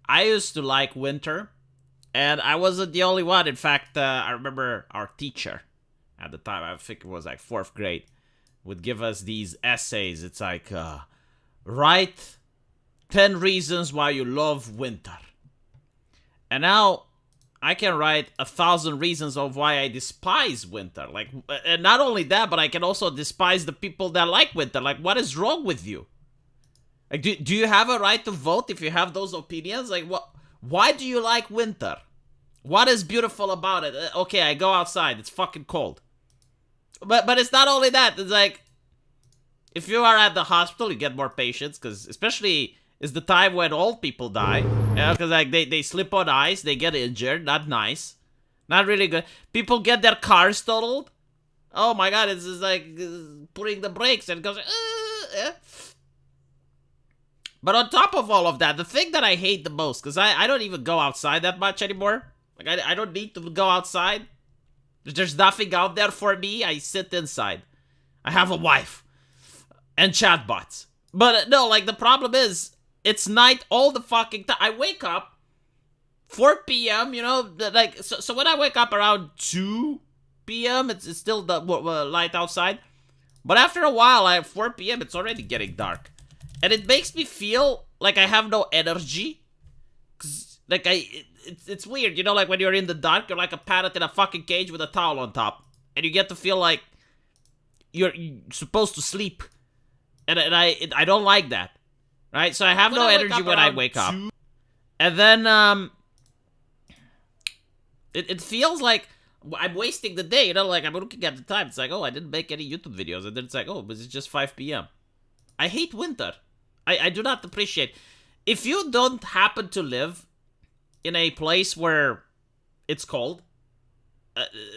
I used to like winter, and I wasn't the only one. In fact, I remember our teacher at the time, I think it was like 4th grade, would give us these essays. It's like, write 10 reasons why you love winter. And now I can write 1,000 reasons of why I despise winter. Like, and not only that, but I can also despise the people that like winter. Like, what is wrong with you? Like, do you have a right to vote if you have those opinions? Like, what? Why do you like winter? What is beautiful about it? Okay, I go outside. It's fucking cold. But it's not only that. It's like, if you are at the hospital, you get more patients, because especially is the time when old people die. Yeah, because like they slip on ice, they get injured. Not nice. Not really good. People get their cars totaled. Oh my god, it's just like putting the brakes and it goes. Yeah. But on top of all of that, the thing that I hate the most, because I don't even go outside that much anymore. Like, I don't need to go outside. There's nothing out there for me. I sit inside. I have a wife. And chatbots. But no, like, the problem is, it's night all the fucking time. I wake up 4 p.m., you know, like, so when I wake up around 2 p.m., it's still the light outside. But after a while, at 4 p.m., it's already getting dark. And it makes me feel like I have no energy. Cause, like, it's weird, you know, like when you're in the dark, you're like a parrot in a fucking cage with a towel on top. And you get to feel like you're supposed to sleep. And I don't like that. Right? So I have no energy when I wake up. And then, it feels like I'm wasting the day, you know, like I'm looking at the time. It's like, oh, I didn't make any YouTube videos. And then it's like, oh, but it's just 5 p.m. I hate winter. I do not appreciate. If you don't happen to live in a place where it's cold,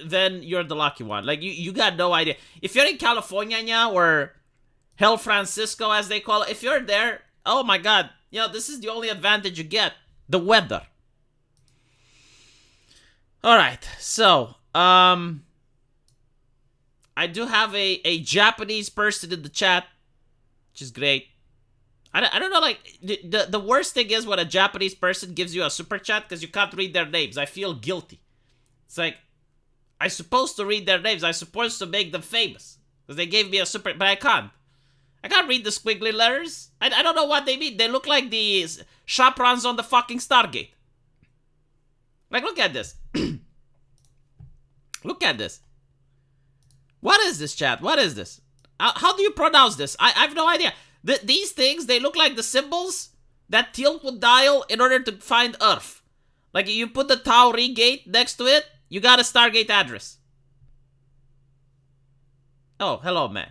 then you're the lucky one. Like, you got no idea. If you're in California now, or Hell Francisco, as they call it, if you're there, oh my god, you know, this is the only advantage you get. The weather. Alright, so, I do have a Japanese person in the chat, which is great. I don't know, like, the worst thing is when a Japanese person gives you a super chat because you can't read their names. I feel guilty. It's like, I'm supposed to read their names. I'm supposed to make them famous because they gave me a super, but I can't. I can't read the squiggly letters. I don't know what they mean. They look like the chaperons on the fucking Stargate. Like, look at this. Look at this. What is this, chat? What is this? How do you pronounce this? I have no idea. These things, they look like the symbols that Teal would dial in order to find Earth. Like, you put the Tauri gate next to it, you got a Stargate address. Oh, hello, man.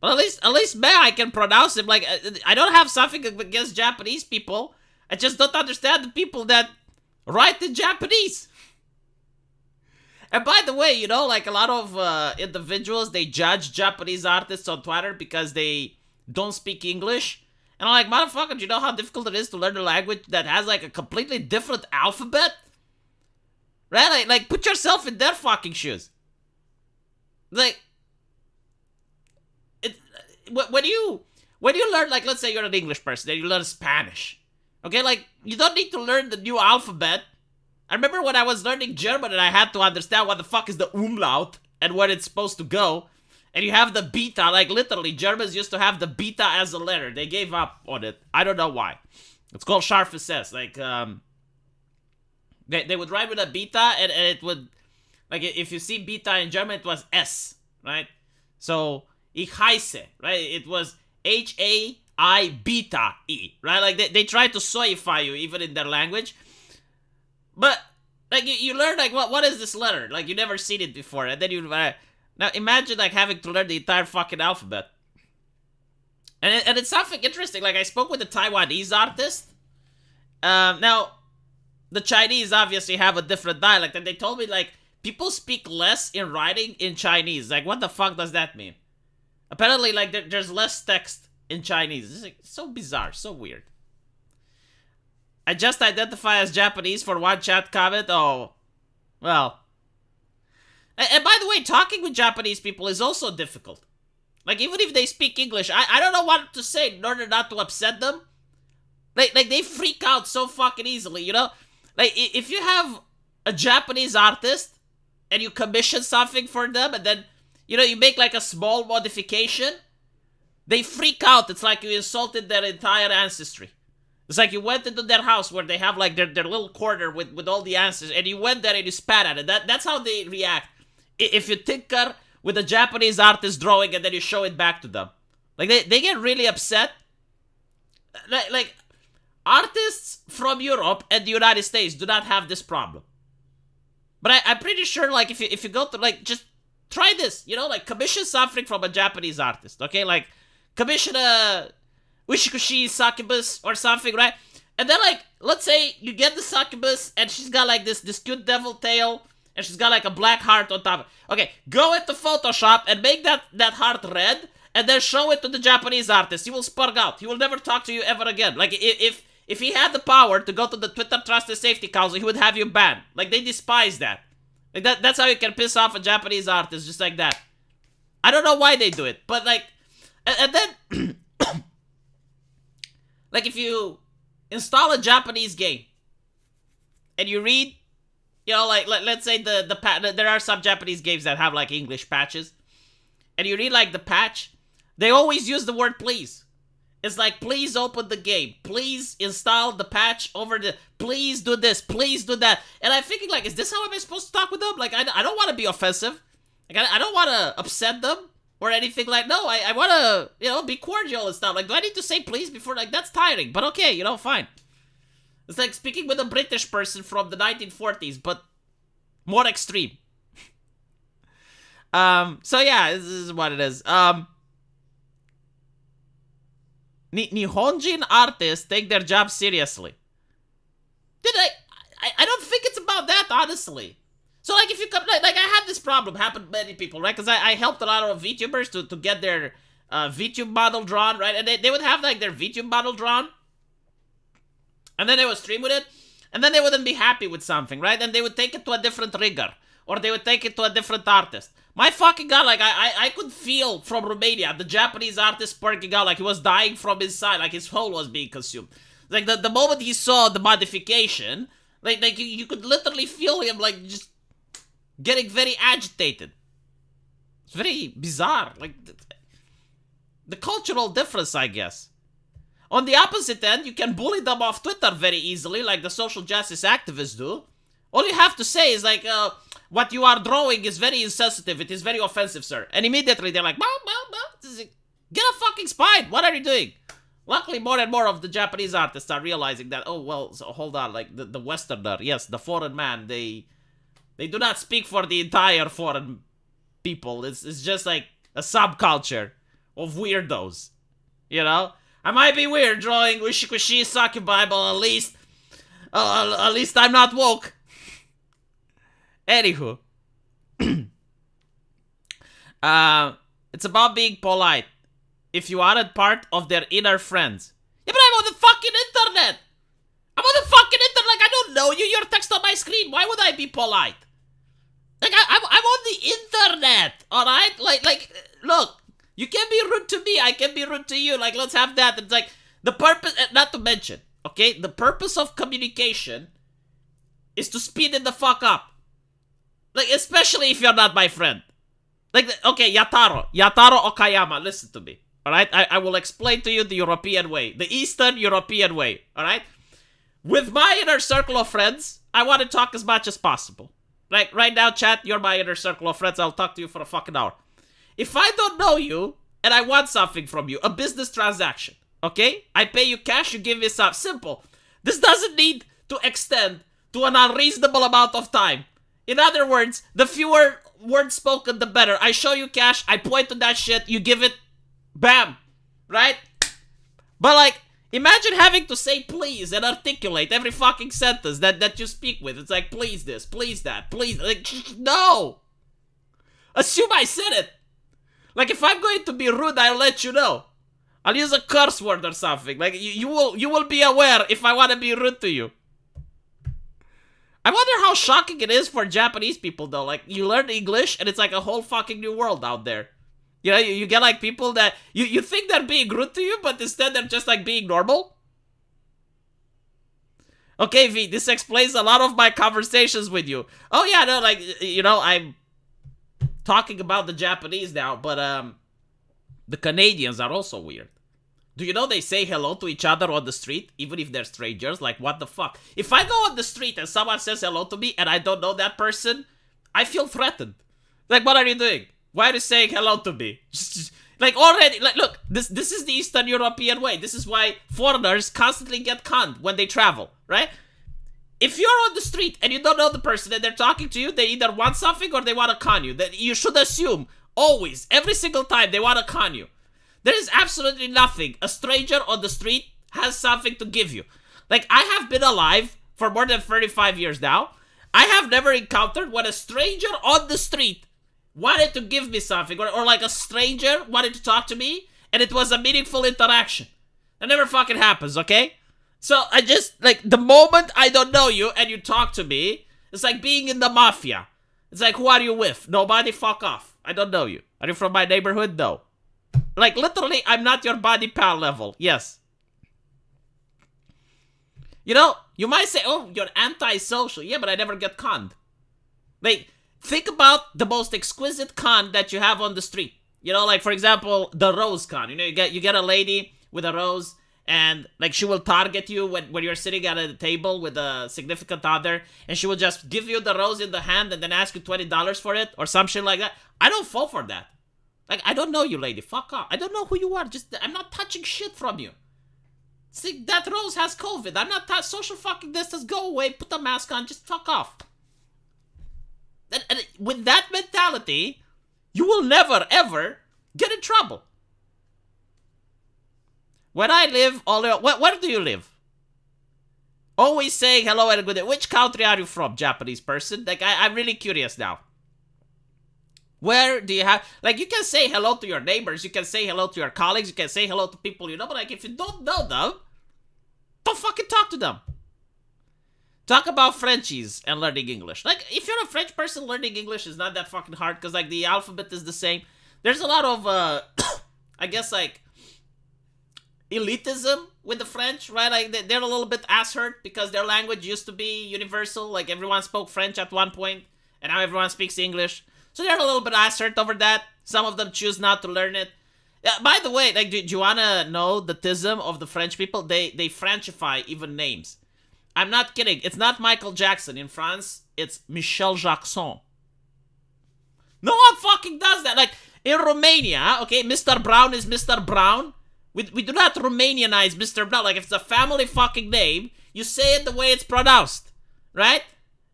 Well, at least, man, I can pronounce him. Like, I don't have something against Japanese people. I just don't understand the people that write in Japanese. And by the way, you know, like, a lot of individuals, they judge Japanese artists on Twitter because they don't speak English. And I'm like, motherfucker, do you know how difficult it is to learn a language that has, like, a completely different alphabet? Right? Like, put yourself in their fucking shoes. Like, when you learn, like, let's say you're an English person and you learn Spanish. Okay, like, you don't need to learn the new alphabet. I remember when I was learning German and I had to understand what the fuck is the umlaut and where it's supposed to go. And you have the beta, like, literally, Germans used to have the beta as a letter. They gave up on it. I don't know why. It's called scharfes S. Like, they would write with a beta, and it would, like, if you see beta in German, it was S, right? So, ich heiße, right? It was H-A-I beta E, right? Like, they try to soify you, even in their language. But, like, you learn, like, what is this letter? Like, you never seen it before, and then you... now, imagine, like, having to learn the entire fucking alphabet. And it's something interesting. Like, I spoke with a Taiwanese artist. Now, the Chinese obviously have a different dialect. And they told me, like, people speak less in writing in Chinese. Like, what the fuck does that mean? Apparently, like, there's less text in Chinese. It's, like, so bizarre. So weird. I just identify as Japanese for one chat comment. Oh, well... And by the way, talking with Japanese people is also difficult. Like, even if they speak English, I don't know what to say in order not to upset them. Like they freak out so fucking easily, you know? Like, if you have a Japanese artist and you commission something for them and then, you know, you make like a small modification, they freak out. It's like you insulted their entire ancestry. It's like you went into their house where they have like their little corner with all the answers, and you went there and you spat at it. That's how they react. If you tinker with a Japanese artist drawing and then you show it back to them. Like, they get really upset. Like artists from Europe and the United States do not have this problem. But I'm pretty sure, like, if you go to, like, just try this, you know, like, commission something from a Japanese artist, okay? Like, commission a Ushikushi succubus or something, right? And then, like, let's say you get the succubus and she's got, like, this cute devil tail and she's got, like, a black heart on top. Okay, go into Photoshop and make that heart red and then show it to the Japanese artist. He will spurg out. He will never talk to you ever again. Like, if he had the power to go to the Twitter Trust and Safety Council, he would have you banned. Like, they despise that. Like, that's how you can piss off a Japanese artist, just like that. I don't know why they do it, but, like... And then... like, if you install a Japanese game, and you read... You know, like, let's say there are some Japanese games that have, like, English patches. And you read, like, the patch. They always use the word please. It's like, please open the game. Please install the patch over the... Please do this. Please do that. And I'm thinking, like, is this how I'm supposed to talk with them? Like, I don't want to be offensive. Like, I don't want to upset them or anything like... No, I want to, you know, be cordial and stuff. Like, do I need to say please before? Like, that's tiring. But okay, you know, fine. It's like speaking with a British person from the 1940s, but more extreme. So yeah, this is what it is. Nihonjin artists take their job seriously. I don't think it's about that, honestly. So, like, if you come... Like I had this problem happen to many people, right? Because I helped a lot of VTubers to get their VTube model drawn, right? And they would have, like, their VTube model drawn. And then they would stream with it. And then they wouldn't be happy with something, right? And they would take it to a different rigger. Or they would take it to a different artist. My fucking god, like, I could feel from Romania, the Japanese artist sparking out, like he was dying from inside, like his soul was being consumed. Like, the moment he saw the modification, like you could literally feel him, like, just getting very agitated. It's very bizarre. Like, the cultural difference, I guess. On the opposite end, you can bully them off Twitter very easily, like the social justice activists do. All you have to say is, like, what you are drawing is very insensitive. It is very offensive, sir. And immediately they're like, get a fucking spine. What are you doing? Luckily, more and more of the Japanese artists are realizing that, oh, well, so hold on, like, the Westerner, yes, the foreign man, they do not speak for the entire foreign people. It's just, like, a subculture of weirdos, you know? I might be weird drawing Ushikushi Sakubai, but at least I'm not woke. Anywho. It's about being polite. If you aren't part of their inner friends. Yeah, but I'm on the fucking internet! I'm on the fucking internet, like, I don't know you, you're text on my screen, why would I be polite? Like, I'm on the internet, alright? Like, look, you can be rude to me, I can be rude to you, like, let's have that. It's like, the purpose, not to mention, okay, the purpose of communication is to speed it the fuck up. Like, especially if you're not my friend. Like, okay, Yataro Okayama, listen to me, alright? I will explain to you the European way, the Eastern European way, alright? With my inner circle of friends, I want to talk as much as possible. Like, right now, chat, you're my inner circle of friends, I'll talk to you for a fucking hour. If I don't know you, and I want something from you, a business transaction, okay? I pay you cash, you give me some, simple. This doesn't need to extend to an unreasonable amount of time. In other words, the fewer words spoken, the better. I show you cash, I point to that shit, you give it, bam, right? But, like, imagine having to say please and articulate every fucking sentence that you speak with. It's like, please this, please that, please, like, no! Assume I said it. Like, if I'm going to be rude, I'll let you know. I'll use a curse word or something. Like, you will be aware if I want to be rude to you. I wonder how shocking it is for Japanese people, though. Like, you learn English, and it's like a whole fucking new world out there. You know, you get, like, people that... You think they're being rude to you, but instead they're just, like, being normal? Okay, V, this explains a lot of my conversations with you. Oh yeah, no, like, you know, I'm talking about the Japanese now, but the Canadians are also weird. Do you know they say hello to each other on the street, even if they're strangers? Like, what the fuck? If I go on the street and someone says hello to me and I don't know that person, I feel threatened. Like, what are you doing? Why are you saying hello to me? Like, already, like, look, this is the Eastern European way. This is why foreigners constantly get conned when they travel, right? If you're on the street and you don't know the person and they're talking to you, they either want something or they want to con you. That you should assume, always, every single time, they want to con you. There is absolutely nothing a stranger on the street has something to give you. Like, I have been alive for more than 35 years now. I have never encountered when a stranger on the street wanted to give me something, or like a stranger wanted to talk to me, and it was a meaningful interaction. That never fucking happens, okay? So, I just, like, the moment I don't know you and you talk to me, it's like being in the mafia. It's like, who are you with? Nobody, fuck off. I don't know you. Are you from my neighborhood? No. Like, literally, I'm not your body pal level. Yes. You know, you might say, oh, you're antisocial. Yeah, but I never get conned. Like, think about the most exquisite con that you have on the street. You know, like, for example, the rose con. You know, you get a lady with a rose, and, like, she will target you when you're sitting at a table with a significant other, and she will just give you the rose in the hand and then ask you $20 for it, or some shit like that. I don't fall for that. Like, I don't know you, lady. Fuck off. I don't know who you are. I'm not touching shit from you. See, that rose has COVID. I'm not social fucking distance. Go away. Put the mask on. Just fuck off. And with that mentality, you will never, ever get in trouble. When I live, where do you live? Always saying hello and good day. Which country are you from, Japanese person? Like, I'm really curious now. Where do you have, like, you can say hello to your neighbors, you can say hello to your colleagues, you can say hello to people you know, but, like, if you don't know them, don't fucking talk to them. Talk about Frenchies and learning English. Like, if you're a French person, learning English is not that fucking hard, because, like, the alphabet is the same. There's a lot of, I guess, like, elitism with the French, right? Like, they're a little bit ass hurt, because their language used to be universal. Like, everyone spoke French at one point, and now everyone speaks English. So they're a little bit ass hurt over that. Some of them choose not to learn it. By the way, like, do you wanna know the tism of the French people? They Frenchify even names. I'm not kidding. It's not Michael Jackson in France. It's Michel Jackson. No one fucking does that. Like, in Romania, okay, Mr. Brown is Mr. Brown. We do not Romanianize Mr. Brown. Like, if it's a family fucking name, you say it the way it's pronounced, right?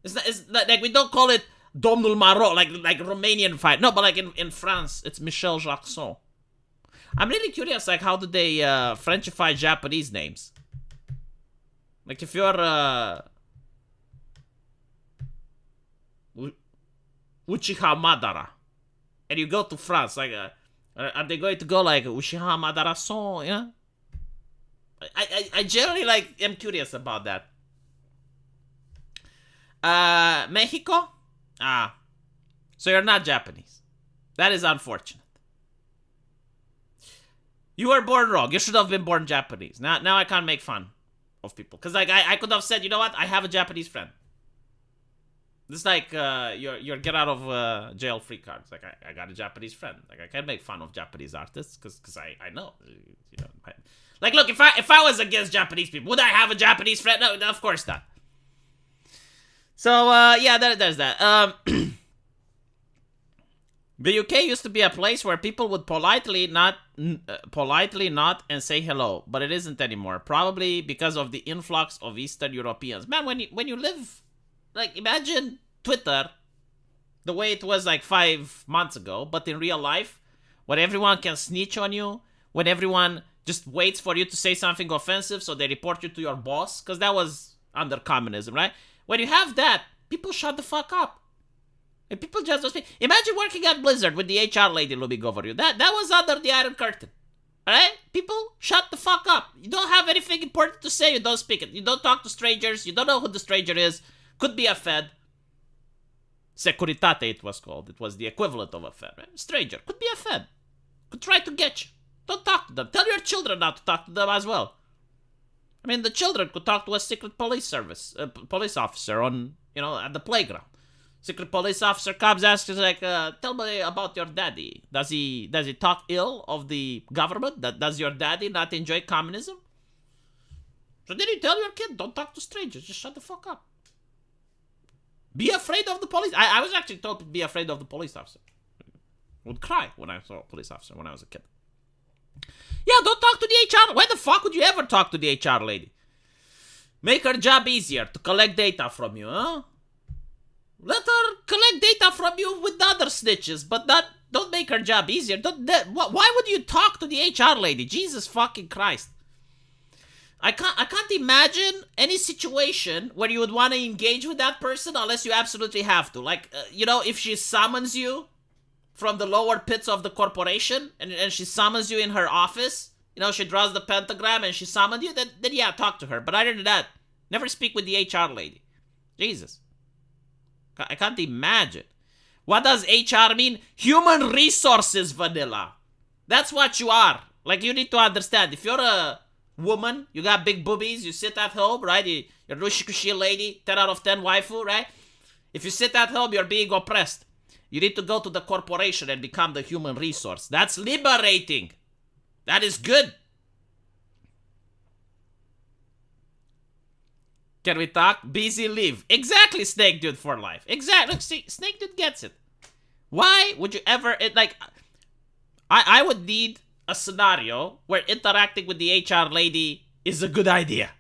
It's not, like, we don't call it Domnul Maro, like Romanian fight. No, but like in France, it's Michel Jackson. I'm really curious, like, how do they Frenchify Japanese names? Like, if you're Uchiha Madara, and you go to France, like, are they going to go like Uchiha Madara son? Yeah. I generally, like, am curious about that. Mexico. So you're not Japanese. That is unfortunate. You were born wrong. You should have been born Japanese. Now I can't make fun of people. Because, like, I could have said, you know what? I have a Japanese friend. It's like your get out of jail free card. It's like, I got a Japanese friend. Like, I can't make fun of Japanese artists because I know. You know, like, look, if I was against Japanese people, would I have a Japanese friend? No, of course not. So, yeah, there's that. The UK used to be a place where people would politely not and say hello, but it isn't anymore. Probably because of the influx of Eastern Europeans. Man, when you live, like, imagine Twitter the way it was like 5 months ago, but in real life, when everyone can snitch on you, when everyone just waits for you to say something offensive so they report you to your boss, because that was under communism, right? When you have that, people shut the fuck up. And people just don't speak. Imagine working at Blizzard with the HR lady looming over you. That was under the Iron Curtain. Alright? People, shut the fuck up. You don't have anything important to say, you don't speak it. You don't talk to strangers, you don't know who the stranger is. Could be a Fed. Securitate it was called. It was the equivalent of a Fed, right? Stranger. Could be a Fed. Could try to get you. Don't talk to them. Tell your children not to talk to them as well. I mean, the children could talk to a secret police officer on, at the playground. Secret police officer comes, asks, like, tell me about your daddy. Does he talk ill of the government? Does your daddy not enjoy communism? So then you tell your kid, don't talk to strangers. Just shut the fuck up. Be afraid of the police. I was actually told to be afraid of the police officer. I would cry when I saw a police officer when I was a kid. Yeah, don't talk to the HR. Why the fuck would you ever talk to the HR lady? Make her job easier to collect data from you, huh? Let her collect data from you with other snitches, but don't make her job easier. Why would you talk to the HR lady? Jesus fucking Christ. I can't imagine any situation where you would want to engage with that person unless you absolutely have to. Like, if she summons you from the lower pits of the corporation and she summons you in her office, she draws the pentagram and she summoned you, then yeah, talk to her. But other than that, never speak with the HR lady. Jesus. I can't imagine. What does HR mean? Human resources, vanilla. That's what you are. Like, you need to understand. If you're a woman, you got big boobies, you sit at home, right? You're a Rushikushi lady, 10 out of 10 waifu, right? If you sit at home, you're being oppressed. You need to go to the corporation and become the human resource. That's liberating. That is good. Can we talk? Busy leave. Exactly, Snake Dude for life. Exactly. Look, see, Snake Dude gets it. Why would you ever... I would need a scenario where interacting with the HR lady is a good idea.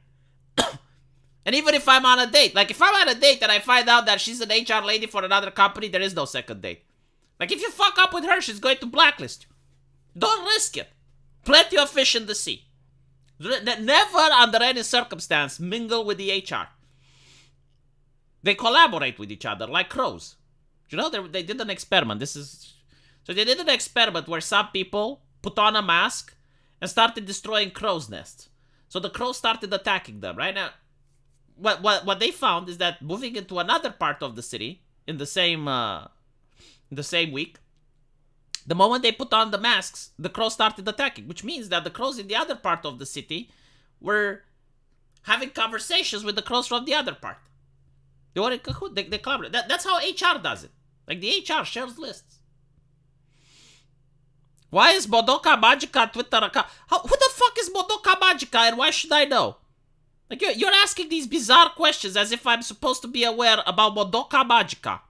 And even if I'm on a date, like if I'm on a date and I find out that she's an HR lady for another company, there is no second date. Like if you fuck up with her, she's going to blacklist you. Don't risk it. Plenty of fish in the sea. Never under any circumstance mingle with the HR. They collaborate with each other like crows. They did an experiment. So they did an experiment where some people put on a mask and started destroying crows' nests. So the crows started attacking them. Right now, what they found is that moving into another part of the city in the same week, the moment they put on the masks, the crows started attacking, which means that the crows in the other part of the city were having conversations with the crows from the other part. They were in cahoot. They collaborate. That's how HR does it. Like the HR shares lists. Why is Modoka Magica Twitter account? Who the fuck is Modoka Magica and why should I know? Like you're asking these bizarre questions as if I'm supposed to be aware about Modoka Magica.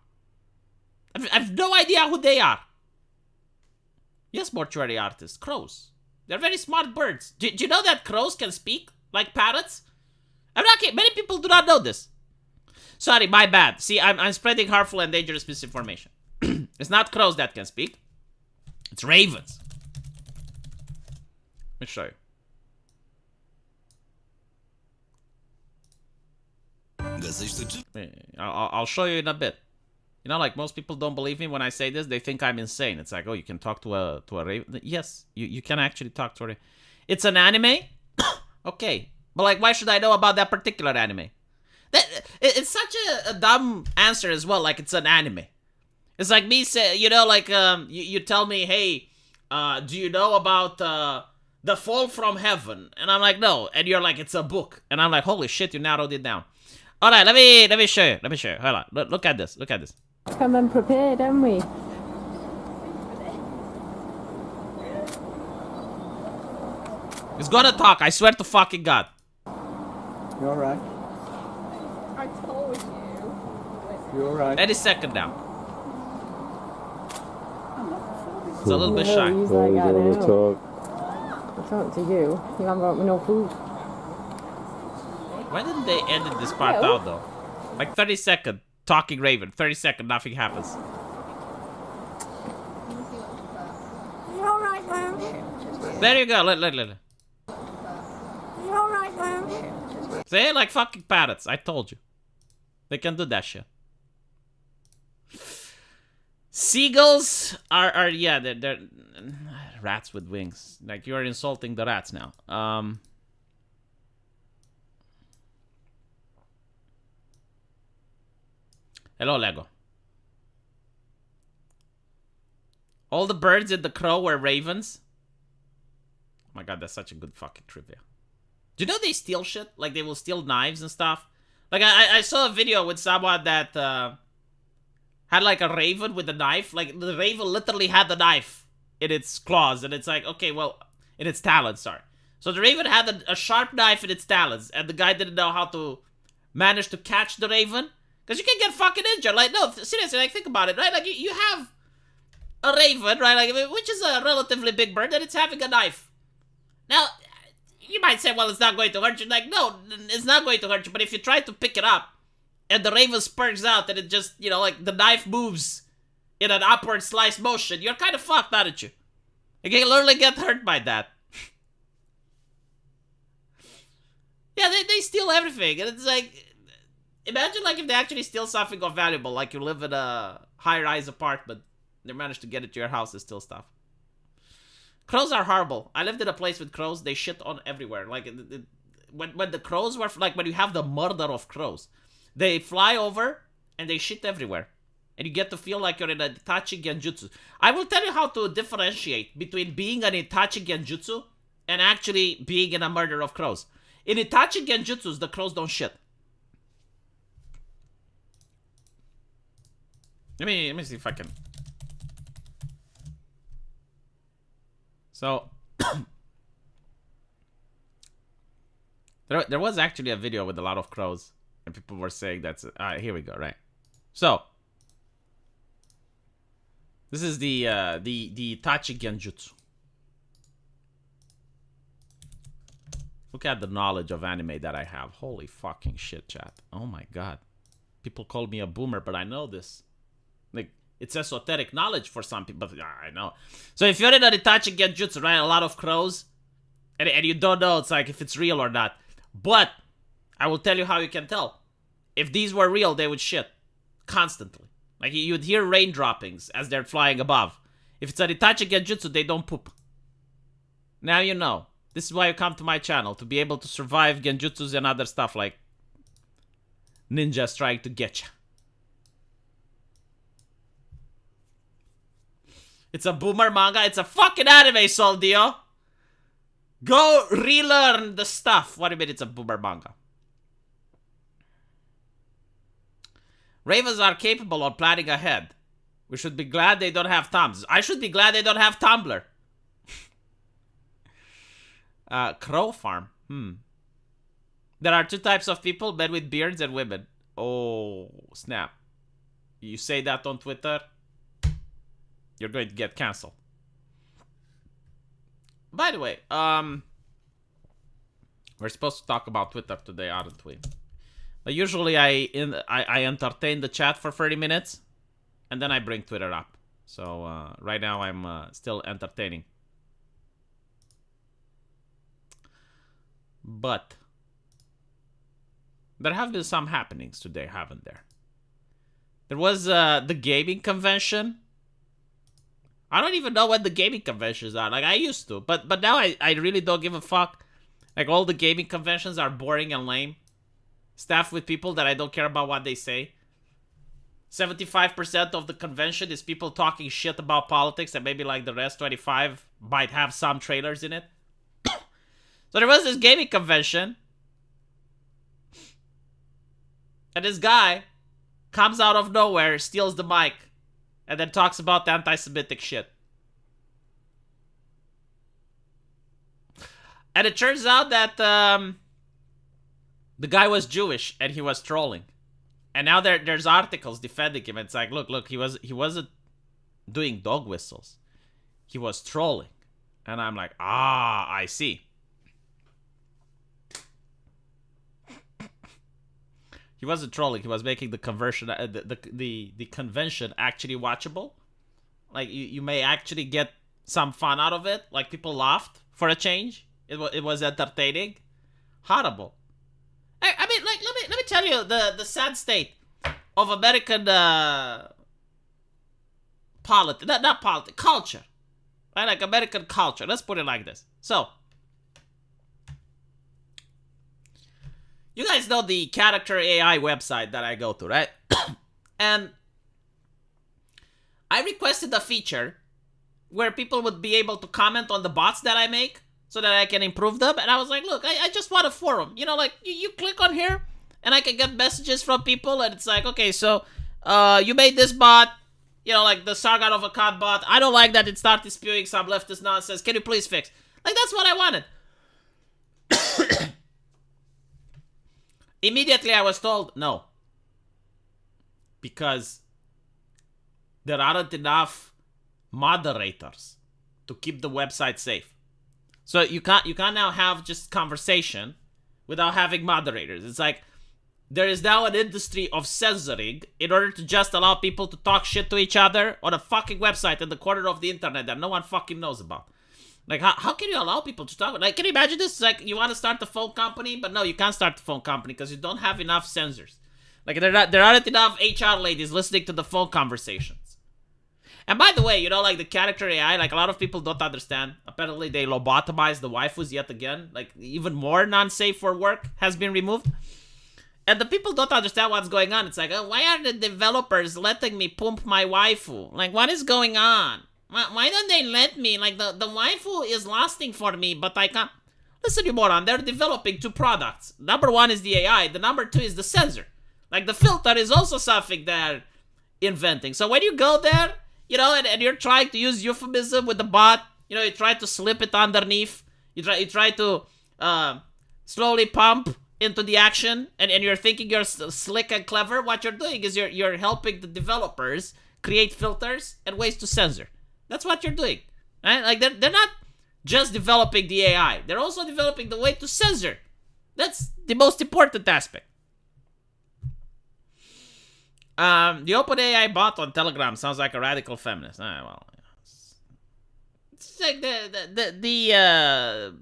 I have no idea who they are. Yes, mortuary artists. Crows. They're very smart birds. Do you know that crows can speak like parrots? I'm not kidding. Many people do not know this. Sorry, my bad. See, I'm spreading harmful and dangerous misinformation. It's not crows that can speak. It's ravens. Let me show you. I'll show you in a bit. Like most people don't believe me when I say this. They think I'm insane. It's like, oh, you can talk to a raven. Yes, you can actually talk to a raven. It's an anime? Okay. But like, why should I know about that particular anime? It's such a dumb answer as well. Like, it's an anime. It's like me say, you tell me, hey, do you know about The Fall from Heaven? And I'm like, no. And you're like, it's a book. And I'm like, holy shit, you narrowed it down. All right, let me show you. Hold on. Look at this. Come unprepared, haven't we? It's gonna talk. I swear to fucking God. You alright? I told you. You alright? Any second now. It's a little bit shy. He's like, I know. I'll talk to you. You haven't got me no food. Why didn't they edit this part out though? Like 30 second talking raven. 30 second, nothing happens. You alright, man? There you go. Let. You alright, man? They're like fucking parrots. I told you. They can do that shit. Seagulls are yeah, they're rats with wings. Like you're insulting the rats now. Hello, Lego. All the birds in the crow were ravens. Oh my god, that's such a good fucking trivia. Do you know they steal shit? Like, they will steal knives and stuff. Like, I saw a video with someone that had, like, a raven with a knife. Like, the raven literally had the knife in its claws. And it's like, okay, well, in its talons, sorry. So the raven had a sharp knife in its talons. And the guy didn't know how to manage to catch the raven. Because you can get fucking injured. Like, no, seriously, like, think about it, right? Like, you have a raven, right? Like, which is a relatively big bird, and it's having a knife. Now, you might say, well, it's not going to hurt you. Like, no, it's not going to hurt you. But if you try to pick it up, and the raven spurts out, and it just, you know, like, the knife moves in an upward slice motion, you're kind of fucked, aren't you? You can literally get hurt by that. Yeah, they steal everything. And it's like, imagine, like, if they actually steal something of valuable, like you live in a high-rise apartment, they manage to get it to your house and steal stuff. Crows are horrible. I lived in a place with crows. They shit on everywhere. Like, when the crows were, like, when you have the murder of crows, they fly over and they shit everywhere. And you get to feel like you're in a Itachi genjutsu. I will tell you how to differentiate between being an Itachi genjutsu and actually being in a murder of crows. In Itachi genjutsus, the crows don't shit. Let me see if I can. So, there was actually a video with a lot of crows, and people were saying that's here we go, right? So, this is the Itachi Genjutsu. Look at the knowledge of anime that I have. Holy fucking shit, chat. Oh my god. People call me a boomer, but I know this. Like, it's esoteric knowledge for some people, but I know. So if you're in an Itachi Genjutsu, right, a lot of crows, and you don't know, it's like if it's real or not. But I will tell you how you can tell. If these were real, they would shit constantly. Like, you'd hear rain droppings as they're flying above. If it's an Itachi Genjutsu, they don't poop. Now you know. This is why you come to my channel, to be able to survive Genjutsus and other stuff like ninjas trying to get you. It's a boomer manga. It's a fucking anime, Soldio. Go relearn the stuff. What do you mean it's a boomer manga? Ravens are capable of planning ahead. We should be glad they don't have thumbs. I should be glad they don't have Tumblr. Crow farm. There are two types of people, men with beards and women. Oh, snap. You say that on Twitter, you're going to get canceled. By the way, we're supposed to talk about Twitter today, aren't we? But usually I entertain the chat for 30 minutes, and then I bring Twitter up. So right now I'm still entertaining. But there have been some happenings today, haven't there? There was the gaming convention. I don't even know when the gaming conventions are. Like, I used to. But now I really don't give a fuck. Like, all the gaming conventions are boring and lame. Staffed with people that I don't care about what they say. 75% of the convention is people talking shit about politics, and maybe like the rest 25 might have some trailers in it. So there was this gaming convention, and this guy comes out of nowhere, steals the mic, and then talks about anti-Semitic shit. And it turns out that the guy was Jewish and he was trolling. And now there's articles defending him. It's like, look, he wasn't doing dog whistles. He was trolling. And I'm like, I see. He wasn't trolling. He was making the conversion, the convention actually watchable. Like, you may actually get some fun out of it. Like, people laughed for a change. It was entertaining. Horrible. I mean, like, let me tell you the sad state of American not politics, culture. Right? Like, American culture. Let's put it like this. So, you guys know the character AI website that I go to, right? And I requested a feature where people would be able to comment on the bots that I make. so that I can improve them. And I was like, look, I just want a forum. You know, like, you click on here, and I can get messages from people, and it's like, okay, so, you made this bot, you know, like the Sargon of Akkad bot. I don't like that it started spewing some leftist nonsense. Can you please fix? Like, that's what I wanted. Immediately I was told, no. Because there aren't enough moderators to keep the website safe. So you can't now have just conversation without having moderators. It's like, there is now an industry of censoring in order to just allow people to talk shit to each other on a fucking website in the corner of the internet that no one fucking knows about. Like, how can you allow people to talk? Like, can you imagine this? It's like, you want to start a phone company, but no, you can't start the phone company because you don't have enough censors. Like, there aren't enough HR ladies listening to the phone conversations. And by the way, you know, like, the character AI, like, a lot of people don't understand. Apparently, they lobotomized the waifus yet again. Like, even more non-safe for work has been removed. And the people don't understand what's going on. It's like, oh, why are the developers letting me pump my waifu? Like, what is going on? Why don't they let me? Like, the waifu is lasting for me, but I can't. Listen, you moron, they're developing two products. Number one is the AI. The number two is the sensor. Like, the filter is also something they're inventing. So when you go there, you know, and you're trying to use euphemism with the bot, you know, you try to slip it underneath. You try to slowly pump into the action, and you're thinking you're slick and clever. What you're doing is you're helping the developers create filters and ways to censor. That's what you're doing, right? Like, they're not just developing the AI. They're also developing the way to censor. That's the most important aspect. The OpenAI bot on Telegram sounds like a radical feminist. Well, it's like the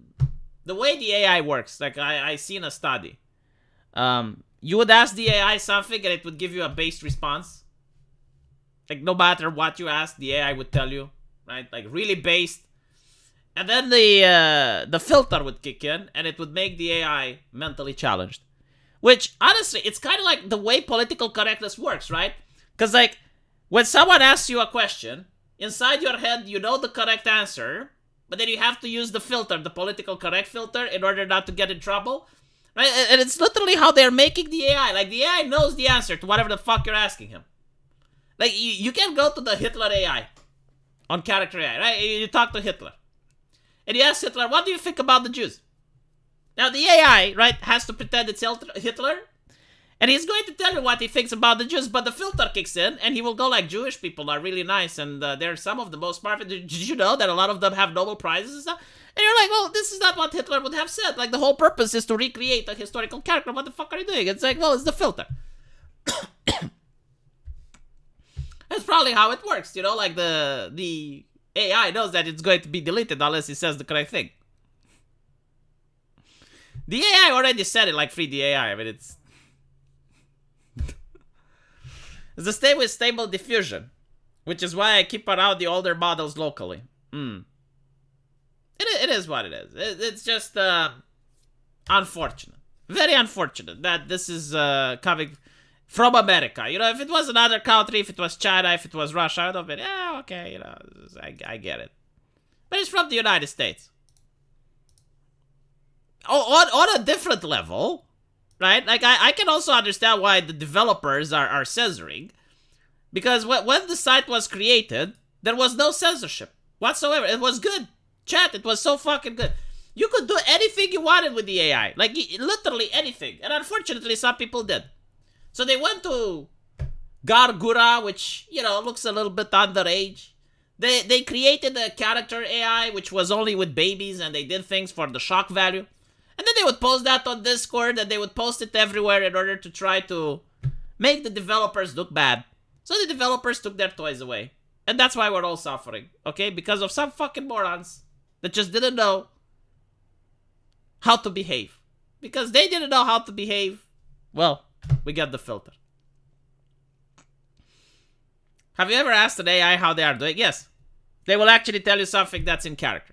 way the AI works. Like, I seen a study. You would ask the AI something and it would give you a based response. Like, no matter what you ask, the AI would tell you, right? Like, really based. And then the filter would kick in, and it would make the AI mentally challenged. Which, honestly, it's kind of like the way political correctness works, right? Because, like, when someone asks you a question, inside your head, you know the correct answer, but then you have to use the filter, the political correct filter, in order not to get in trouble, right? And it's literally how they're making the AI. Like, the AI knows the answer to whatever the fuck you're asking him. Like, you can go to the Hitler AI on character AI, right? You talk to Hitler. And you ask Hitler, what do you think about the Jews? Now, the AI, right, has to pretend it's Hitler. And he's going to tell you what he thinks about the Jews, but the filter kicks in, and he will go like, Jewish people are really nice, and they're some of the most powerful. Did you know that a lot of them have Nobel Prizes and stuff? And you're like, well, this is not what Hitler would have said. Like, the whole purpose is to recreate a historical character. What the fuck are you doing? It's like, well, it's the filter. That's probably how it works, you know? Like, the AI knows that it's going to be deleted unless it says the correct thing. The AI already said it, like, free the AI. I mean, it's the same with stable diffusion, which is why I keep around the older models locally. It is what it is. It's just unfortunate. Very unfortunate that this is coming from America. You know, if it was another country, if it was China, if it was Russia, I would have been, yeah, okay, you know, I get it. But it's from the United States. On a different level, right? Like, I can also understand why the developers are censoring. Because when the site was created, there was no censorship whatsoever. It was good. Chat, it was so fucking good. You could do anything you wanted with the AI. Like, literally anything. And unfortunately, some people did. So they went to Gargura, which, you know, looks a little bit underage. They created a character AI, which was only with babies, and they did things for the shock value. And then they would post that on Discord, and they would post it everywhere in order to try to make the developers look bad. So the developers took their toys away. And that's why we're all suffering, okay? Because of some fucking morons that just didn't know how to behave. Because they didn't know how to behave, well, we got the filter. Have you ever asked an AI how they are doing? Yes. They will actually tell you something that's in character.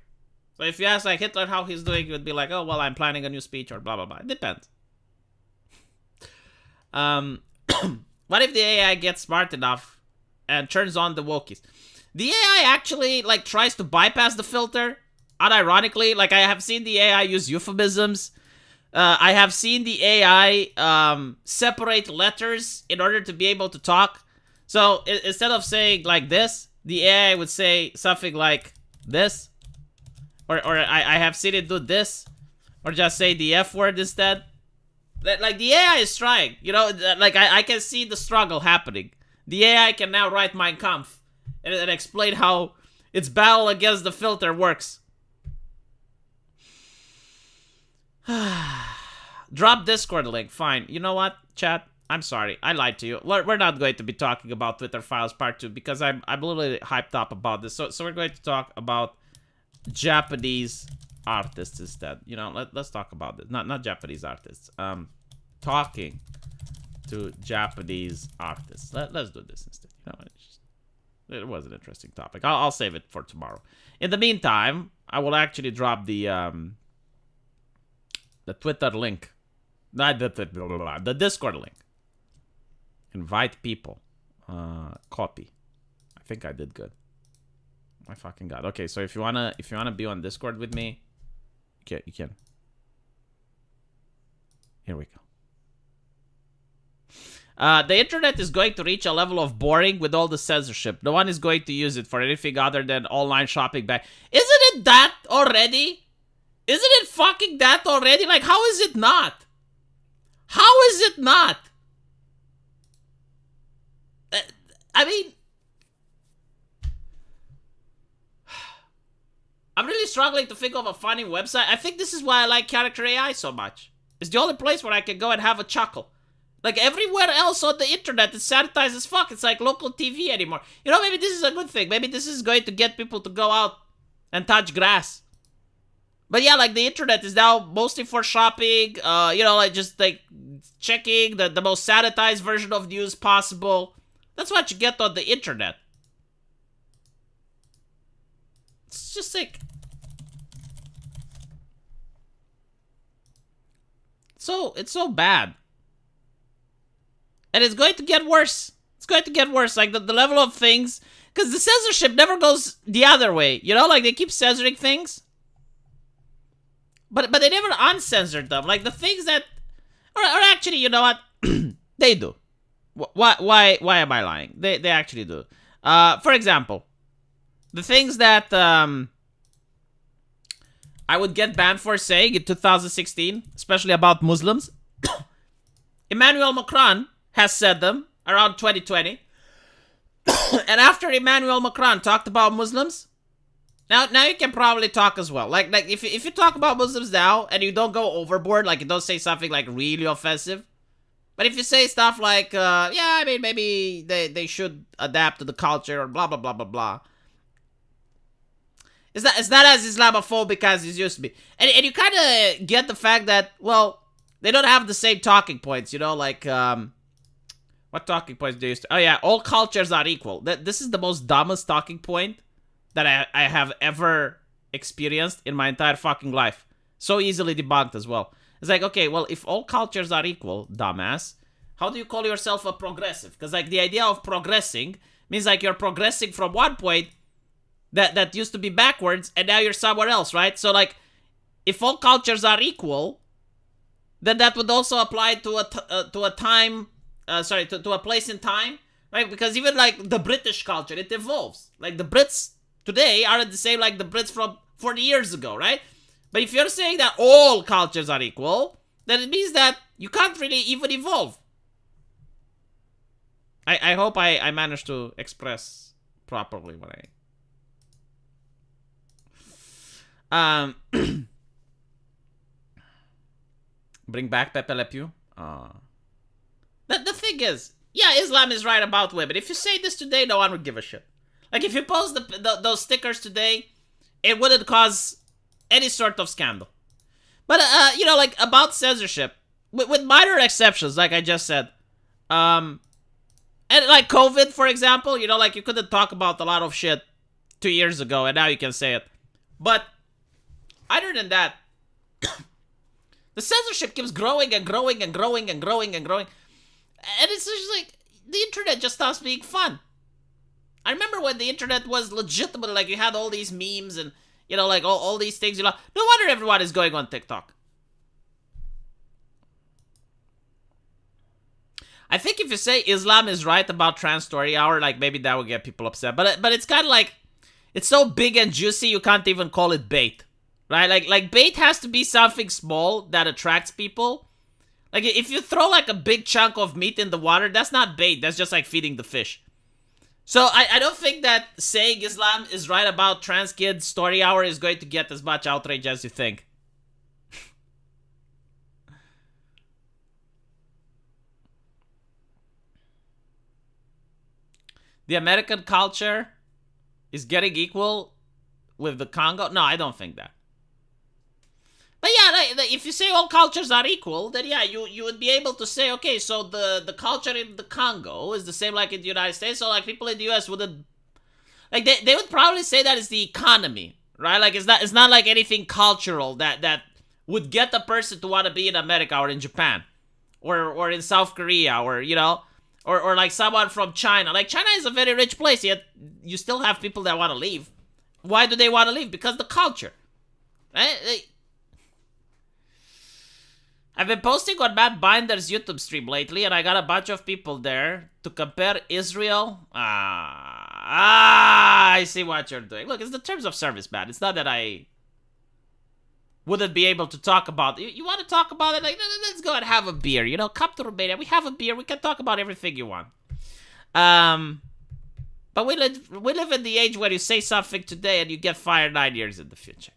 So if you ask like Hitler how he's doing, you would be like, oh, well, I'm planning a new speech or blah, blah, blah. It depends. What if the AI gets smart enough and turns on the wokies? The AI actually like tries to bypass the filter unironically, like I have seen the AI use euphemisms. I have seen the AI separate letters in order to be able to talk. So instead of saying like this, the AI would say something like this. Or I have seen it do this. Or just say the F word instead. Like the AI is trying, you know, like I can see the struggle happening. The AI can now write Mein Kampf and explain how its battle against the filter works. Drop Discord link. Fine. You know what, chat? I'm sorry. I lied to you. We're not going to be talking about Twitter Files Part 2 because I'm literally hyped up about this. So we're going to talk about Japanese artists instead. You know, let's talk about this. Not Japanese artists. Talking to Japanese artists. Let's do this instead. You know, it was an interesting topic. I'll save it for tomorrow. In the meantime, I will actually drop the Twitter link. The Discord link. Invite people. Copy. I think I did good. My fucking god. Okay, so if you wanna be on Discord with me, you can. Here we go. The internet is going to reach a level of boring with all the censorship. No one is going to use it for anything other than online shopping back. Isn't it that already? Isn't it fucking that already? Like, how is it not? How is it not? I mean, I'm really struggling to think of a funny website. I think this is why I like Character AI so much. It's the only place where I can go and have a chuckle. Like, everywhere else on the internet, it's sanitized as fuck. It's like local TV anymore. You know, maybe this is a good thing. Maybe this is going to get people to go out and touch grass. But yeah, like, the internet is now mostly for shopping. You know, like, just, like, checking the most sanitized version of news possible. That's what you get on the internet. It's just like... It's so bad. And it's going to get worse. It's going to get worse. Like, the level of things... Because the censorship never goes the other way. You know, like, they keep censoring things. But they never uncensored them. Like, the things that... Or actually, you know what? They do. Why am I lying? They actually do. For example, the things that I would get banned for saying in 2016, especially about Muslims. Emmanuel Macron has said them around 2020. And after Emmanuel Macron talked about Muslims, now you can probably talk as well. Like if you talk about Muslims now and you don't go overboard, like you don't say something like really offensive. But if you say stuff like, yeah, I mean, maybe they should adapt to the culture or blah, blah, blah, blah, blah. It's not as Islamophobic as it used to be. And you kind of get the fact that, well, they don't have the same talking points, you know, like, what talking points do you used to? Oh, yeah, all cultures are equal. This is the most dumbest talking point that I have ever experienced in my entire fucking life. So easily debunked as well. It's like, okay, well, if all cultures are equal, dumbass, how do you call yourself a progressive? Because, like, the idea of progressing means, like, you're progressing from one point that used to be backwards, and now you're somewhere else, right? So, like, if all cultures are equal, then that would also apply to a time, to a place in time, right? Because even, like, the British culture, it evolves. Like, the Brits today aren't the same like the Brits from 40 years ago, right? But if you're saying that all cultures are equal, then it means that you can't really even evolve. I hope I managed to express properly what I... Bring back Pepe Le Pew? The thing is, yeah, Islam is right about women. If you say this today, no one would give a shit. Like, if you post those stickers today, it wouldn't cause any sort of scandal. But, you know, like, about censorship, with minor exceptions, like I just said, and, like, COVID, for example, you know, like, you couldn't talk about a lot of shit 2 years ago, and now you can say it. But, other than that, the censorship keeps growing and growing and growing and growing and growing. And it's just like, the internet just stops being fun. I remember when the internet was legitimate, like, you had all these memes and, You know, like all these things, you know. No wonder everyone is going on TikTok. I think if you say Islam is right about Trans Story Hour, like maybe that would get people upset. But it's kind of like, it's so big and juicy you can't even call it bait, right? Like bait has to be something small that attracts people. Like if you throw like a big chunk of meat in the water, that's not bait. That's just like feeding the fish. So I don't think that saying Islam is right about Trans Kids Story Hour is going to get as much outrage as you think. The American culture is getting equal with the Congo? No, I don't think that. But yeah, like, if you say all cultures are equal, then yeah, you would be able to say, okay, so the culture in the Congo is the same like in the United States, so like people in the US wouldn't, like they would probably say that is the economy, right? Like it's not like anything cultural that would get a person to want to be in America or in Japan or in South Korea or, you know, or like someone from China. Like China is a very rich place, yet you still have people that want to leave. Why do they want to leave? Because the culture, right? I've been posting on Matt Binder's YouTube stream lately, and I got a bunch of people there to compare Israel. I see what you're doing. Look, it's the terms of service, man. It's not that I wouldn't be able to talk about it. You want to talk about it? Like, let's go and have a beer. You know, come to Romania. We have a beer. We can talk about everything you want. But we live in the age where you say something today and you get fired 9 years in the future.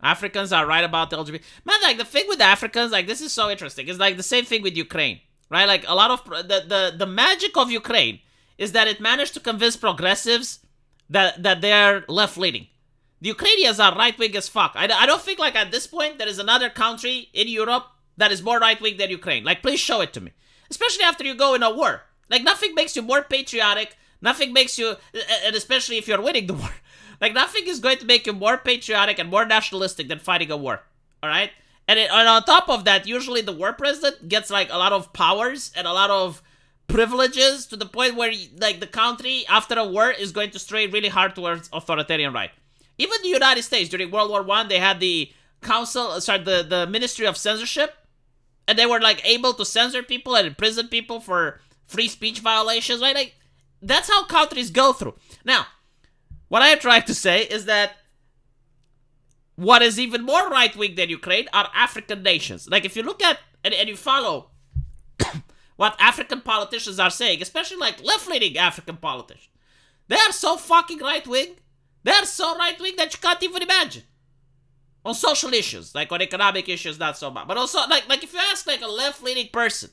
Africans are right about the LGBT. Man, like the thing with Africans, like this is so interesting. It's like the same thing with Ukraine, right? Like a lot of the magic of Ukraine is that it managed to convince progressives that they're left leaning. The Ukrainians are right wing as fuck. I don't think like at this point there is another country in Europe that is more right wing than Ukraine. Like please show it to me, especially after you go in a war. Like nothing makes you more patriotic. Nothing makes you, and especially if you're winning the war. Like, nothing is going to make you more patriotic and more nationalistic than fighting a war, alright? And on top of that, usually the war president gets, like, a lot of powers and a lot of privileges to the point where, like, the country, after a war, is going to stray really hard towards authoritarian right. Even the United States, during World War I, they had the the Ministry of Censorship, and they were, like, able to censor people and imprison people for free speech violations, right? Like, that's how countries go through. Now, what I am trying to say is that what is even more right-wing than Ukraine are African nations. Like, if you look at and you follow what African politicians are saying, especially like left-leaning African politicians, they are so fucking right-wing. They are so right-wing that you can't even imagine. On social issues, like on economic issues, not so much. But also, like if you ask like a left-leaning person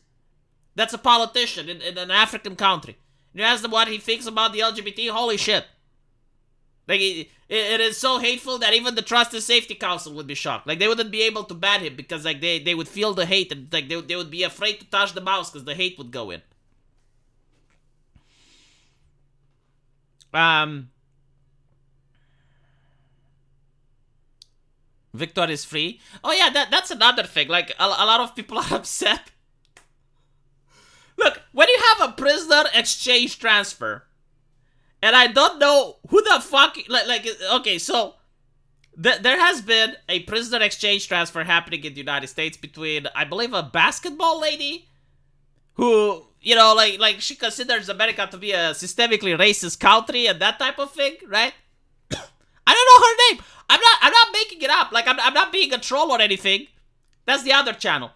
that's a politician in an African country, and you ask them what he thinks about the LGBT, holy shit. Like, it is so hateful that even the Trust and Safety Council would be shocked. Like, they wouldn't be able to ban him because, like, they would feel the hate and, like, they would be afraid to touch the mouse because the hate would go in. Victor is free. Oh, yeah, that's another thing. Like, a lot of people are upset. Look, when you have a prisoner exchange transfer, and I don't know who the fuck, okay, so there has been a prisoner exchange transfer happening in the United States between, I believe, a basketball lady who, you know, like she considers America to be a systemically racist country and that type of thing, right? I don't know her name. I'm not making it up. Like, I'm not being a troll or anything. That's the other channel.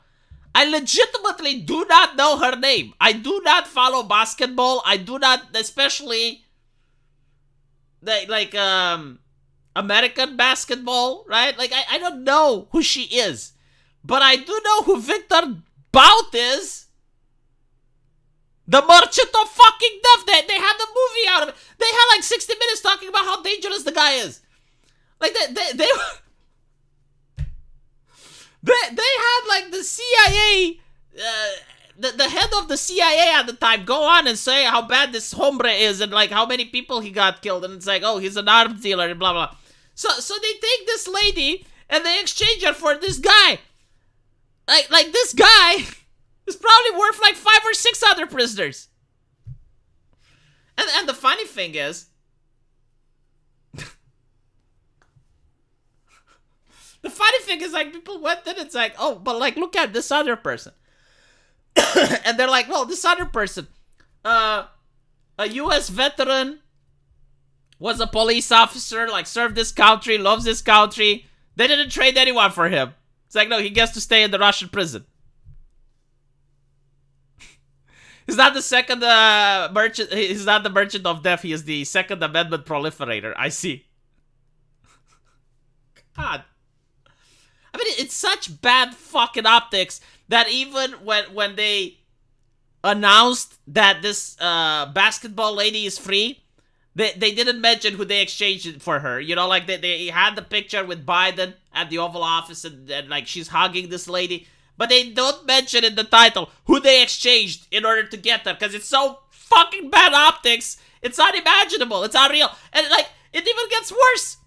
I legitimately do not know her name. I do not follow basketball. I do not, especially like American basketball, right? Like I don't know who she is, but I do know who Victor Bout is. The Merchant of fucking Death. They had the movie out of it. They had like 60 minutes talking about how dangerous the guy is. Like they had like the CIA, the head of the CIA at the time go on and say how bad this hombre is and like how many people he got killed, and it's like, oh, he's an arms dealer and blah blah. So they take this lady and they exchange her for this guy. Like this guy is probably worth like 5 or 6 other prisoners. And the funny thing is, The funny thing is, like, people went in, it's like, oh, but, like, look at this other person. And they're like, well, this other person, a U.S. veteran, was a police officer, like, served this country, loves this country. They didn't trade anyone for him. It's like, no, he gets to stay in the Russian prison. He's not the second merchant. He's not the merchant of death. He is the Second Amendment proliferator. I see. God. I mean, it's such bad fucking optics that even when they announced that this basketball lady is free, they didn't mention who they exchanged it for her. You know, like they had the picture with Biden at the Oval Office and like she's hugging this lady. But they don't mention in the title who they exchanged in order to get her. Because it's so fucking bad optics. It's unimaginable. It's unreal. And like, it even gets worse.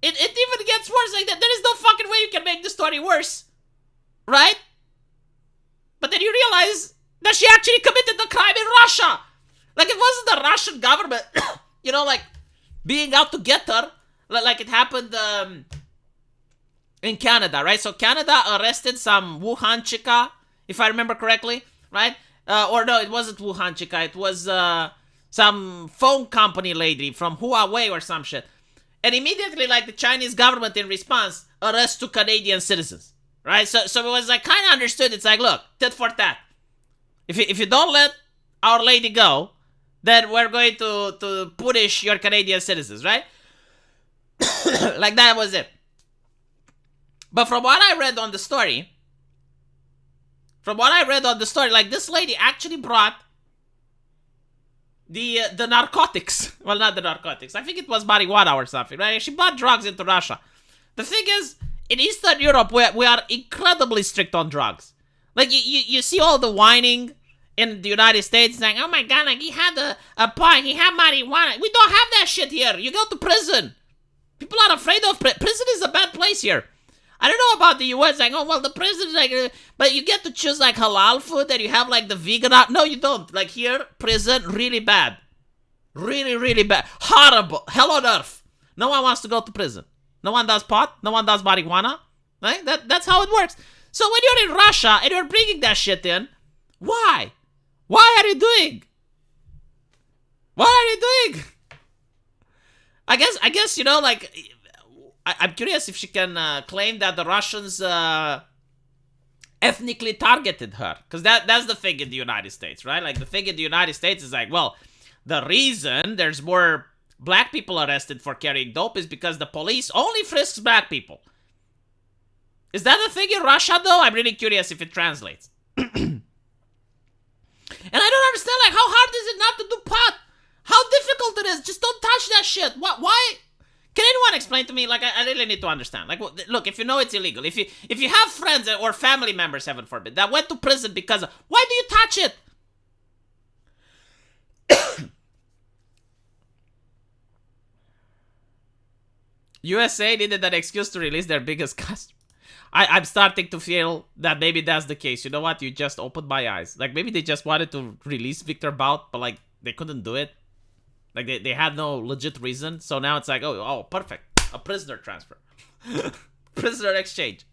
It even gets worse. Like, there is no fucking way you can make the story worse. Right? But then you realize that she actually committed the crime in Russia. Like, it wasn't the Russian government, you know, like, being out to get her. Like it happened, in Canada, right? So Canada arrested some Wuhan chica, if I remember correctly, right? Or no, it wasn't Wuhan chica. It was some phone company lady from Huawei or some shit. And immediately, like, the Chinese government in response arrests 2 Canadian citizens, right? So it was like kind of understood. It's like, look, tit for tat. If you don't let our lady go, then we're going to punish your Canadian citizens, right? Like, that was it. But from what I read on the story, like, this lady actually brought the narcotics. Well, not the narcotics. I think it was marijuana or something, right? She brought drugs into Russia. The thing is, in Eastern Europe, we are incredibly strict on drugs. Like, you see all the whining in the United States, like, oh my god, like, he had a pot, he had marijuana. We don't have that shit here. You go to prison. People are afraid of prison is a bad place here. I don't know about the US, like, oh, well, the prison is like, but you get to choose, like, halal food and you have, like, the vegan, no, you don't. Like, here, prison, really bad. Really, really bad. Horrible. Hell on earth. No one wants to go to prison. No one does pot. No one does marijuana. Right? That's how it works. So when you're in Russia and you're bringing that shit in, why? Why are you doing? What are you doing? I guess, you know, like, I'm curious if she can claim that the Russians ethnically targeted her. Because that's the thing in the United States, right? Like, the thing in the United States is like, well, the reason there's more black people arrested for carrying dope is because the police only frisks black people. Is that a thing in Russia, though? I'm really curious if it translates. And I don't understand, like, how hard is it not to do pot? How difficult it is? Just don't touch that shit. Why? Can anyone explain to me? Like, I really need to understand. Like, look, if you know it's illegal, if you have friends or family members, heaven forbid, that went to prison because of, why do you touch it? USA needed an excuse to release their biggest customer. I'm starting to feel that maybe that's the case. You know what? You just opened my eyes. Like, maybe they just wanted to release Victor Bout, but, like, they couldn't do it. Like, they had no legit reason. So now it's like, oh, perfect. A prisoner transfer. Prisoner exchange.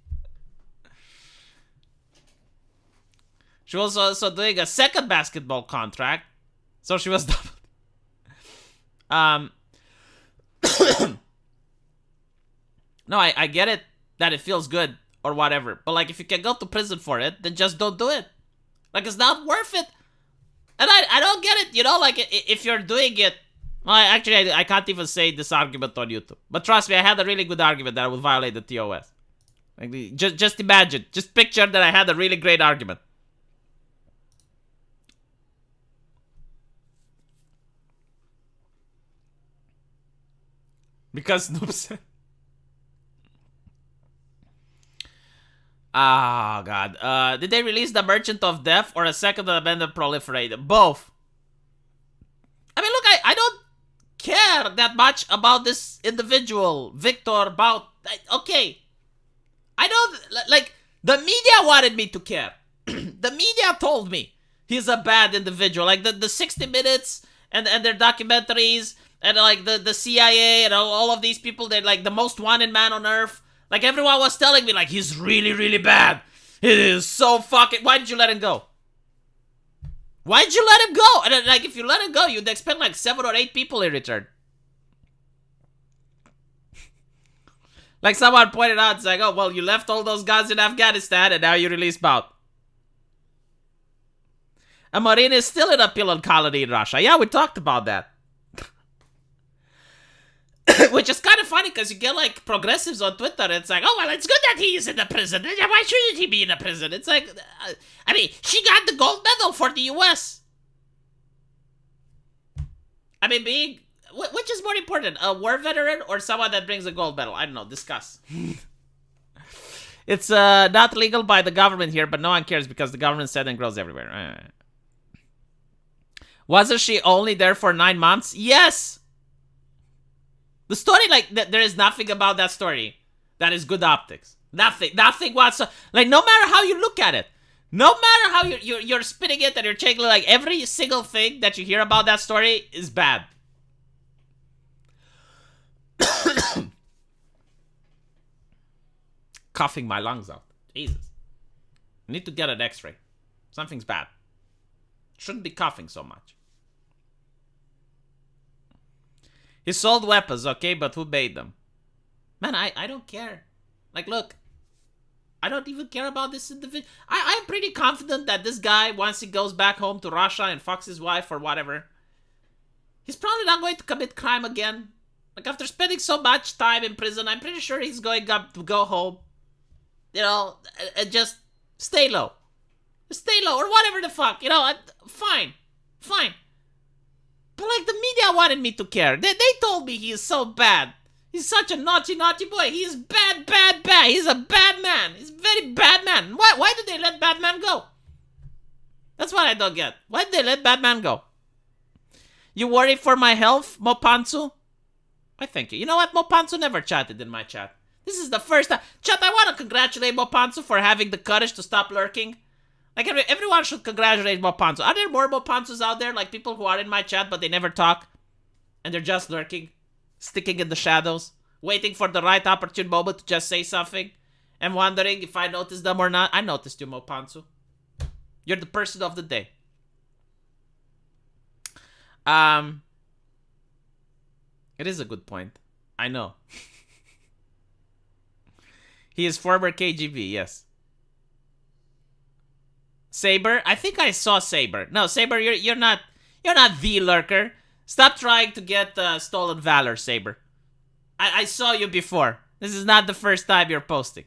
She was also doing a second basketball contract. So she was doubled. No, I get it that it feels good or whatever. But, like, if you can go to prison for it, then just don't do it. Like, it's not worth it. And I don't get it, you know, like, if you're doing it. Well, I can't even say this argument on YouTube. But trust me, I had a really good argument that I would violate the TOS. Like, just imagine. Just picture that I had a really great argument. Because Noob said... Oh, God. Did they release The Merchant of Death or a Second Amendment proliferated? Both. I mean, look, I don't care that much about this individual, Victor Bout. Okay. I don't, like, the media wanted me to care. The media told me he's a bad individual. Like, the 60 Minutes and their documentaries and, like, the CIA and all of these people, they're, like, the most wanted man on earth. Like, everyone was telling me, like, he's really, really bad. It is so fucking... Why did you let him go? Why did you let him go? And then, like, if you let him go, you'd expect, like, 7 or 8 people in return. Like, someone pointed out, it's like, oh, well, you left all those guns in Afghanistan, and now you release Bout. A Marine is still in a pillow colony in Russia. Yeah, we talked about that. Which is kind of funny, because you get, like, progressives on Twitter, and it's like, oh, well, it's good that he is in the prison. Why shouldn't he be in the prison? It's like, I mean, she got the gold medal for the U.S. I mean, being... Which is more important, a war veteran or someone that brings a gold medal? I don't know, discuss. It's not legal by the government here, but no one cares because the government said and grows everywhere. Wasn't she only there for 9 months? Yes! The story, like, there is nothing about that story that is good optics. Nothing whatsoever. Like, no matter how you look at it, no matter how you're spinning it and you're checking, like, every single thing that you hear about that story is bad. Coughing my lungs out. Jesus. I need to get an x-ray. Something's bad. Shouldn't be coughing so much. He sold weapons, okay, but who made them? Man, I don't care. Like, look. I don't even care about this individual. I'm pretty confident that this guy, once he goes back home to Russia and fucks his wife or whatever, he's probably not going to commit crime again. Like, after spending so much time in prison, I'm pretty sure he's going up to go home. You know, and just stay low. Stay low, or whatever the fuck. You know, fine. Fine. But, like, the media wanted me to care. They told me he is so bad. He's such a naughty, naughty boy. He is bad, bad, bad. He's a bad man. He's a very bad man. Why did they let bad man go? That's what I don't get. Why did they let bad man go? You worry for my health, Mopansu? I thank you. You know what? Mopansu never chatted in my chat. This is the first time. Chat, I want to congratulate Mopansu for having the courage to stop lurking. Like, everyone should congratulate Mopansu. Are there more Mopansus out there? Like, people who are in my chat, but they never talk? And they're just lurking? Sticking in the shadows? Waiting for the right opportune moment to just say something? And wondering if I noticed them or not? I noticed you, Mopansu. You're the person of the day. It is a good point. I know. He is former KGB, yes. Saber? I think I saw Saber. No, Saber, you're not the lurker. Stop trying to get stolen valor, Saber. I saw you before. This is not the first time you're posting.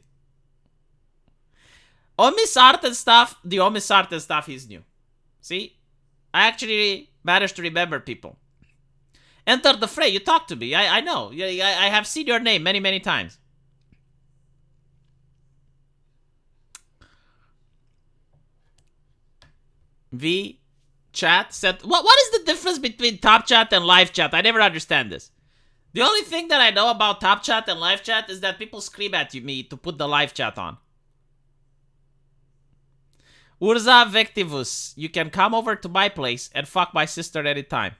Omisart and stuff, the Omisart and stuff is new. See? I actually managed to remember people. Enter the fray. You talk to me. I know. I have seen your name many, many times. V chat said, what is the difference between top chat and live chat? I never understand this. The only thing that I know about top chat and live chat is that people scream at me to put the live chat on. Urza Vectivus, you can come over to my place and fuck my sister anytime.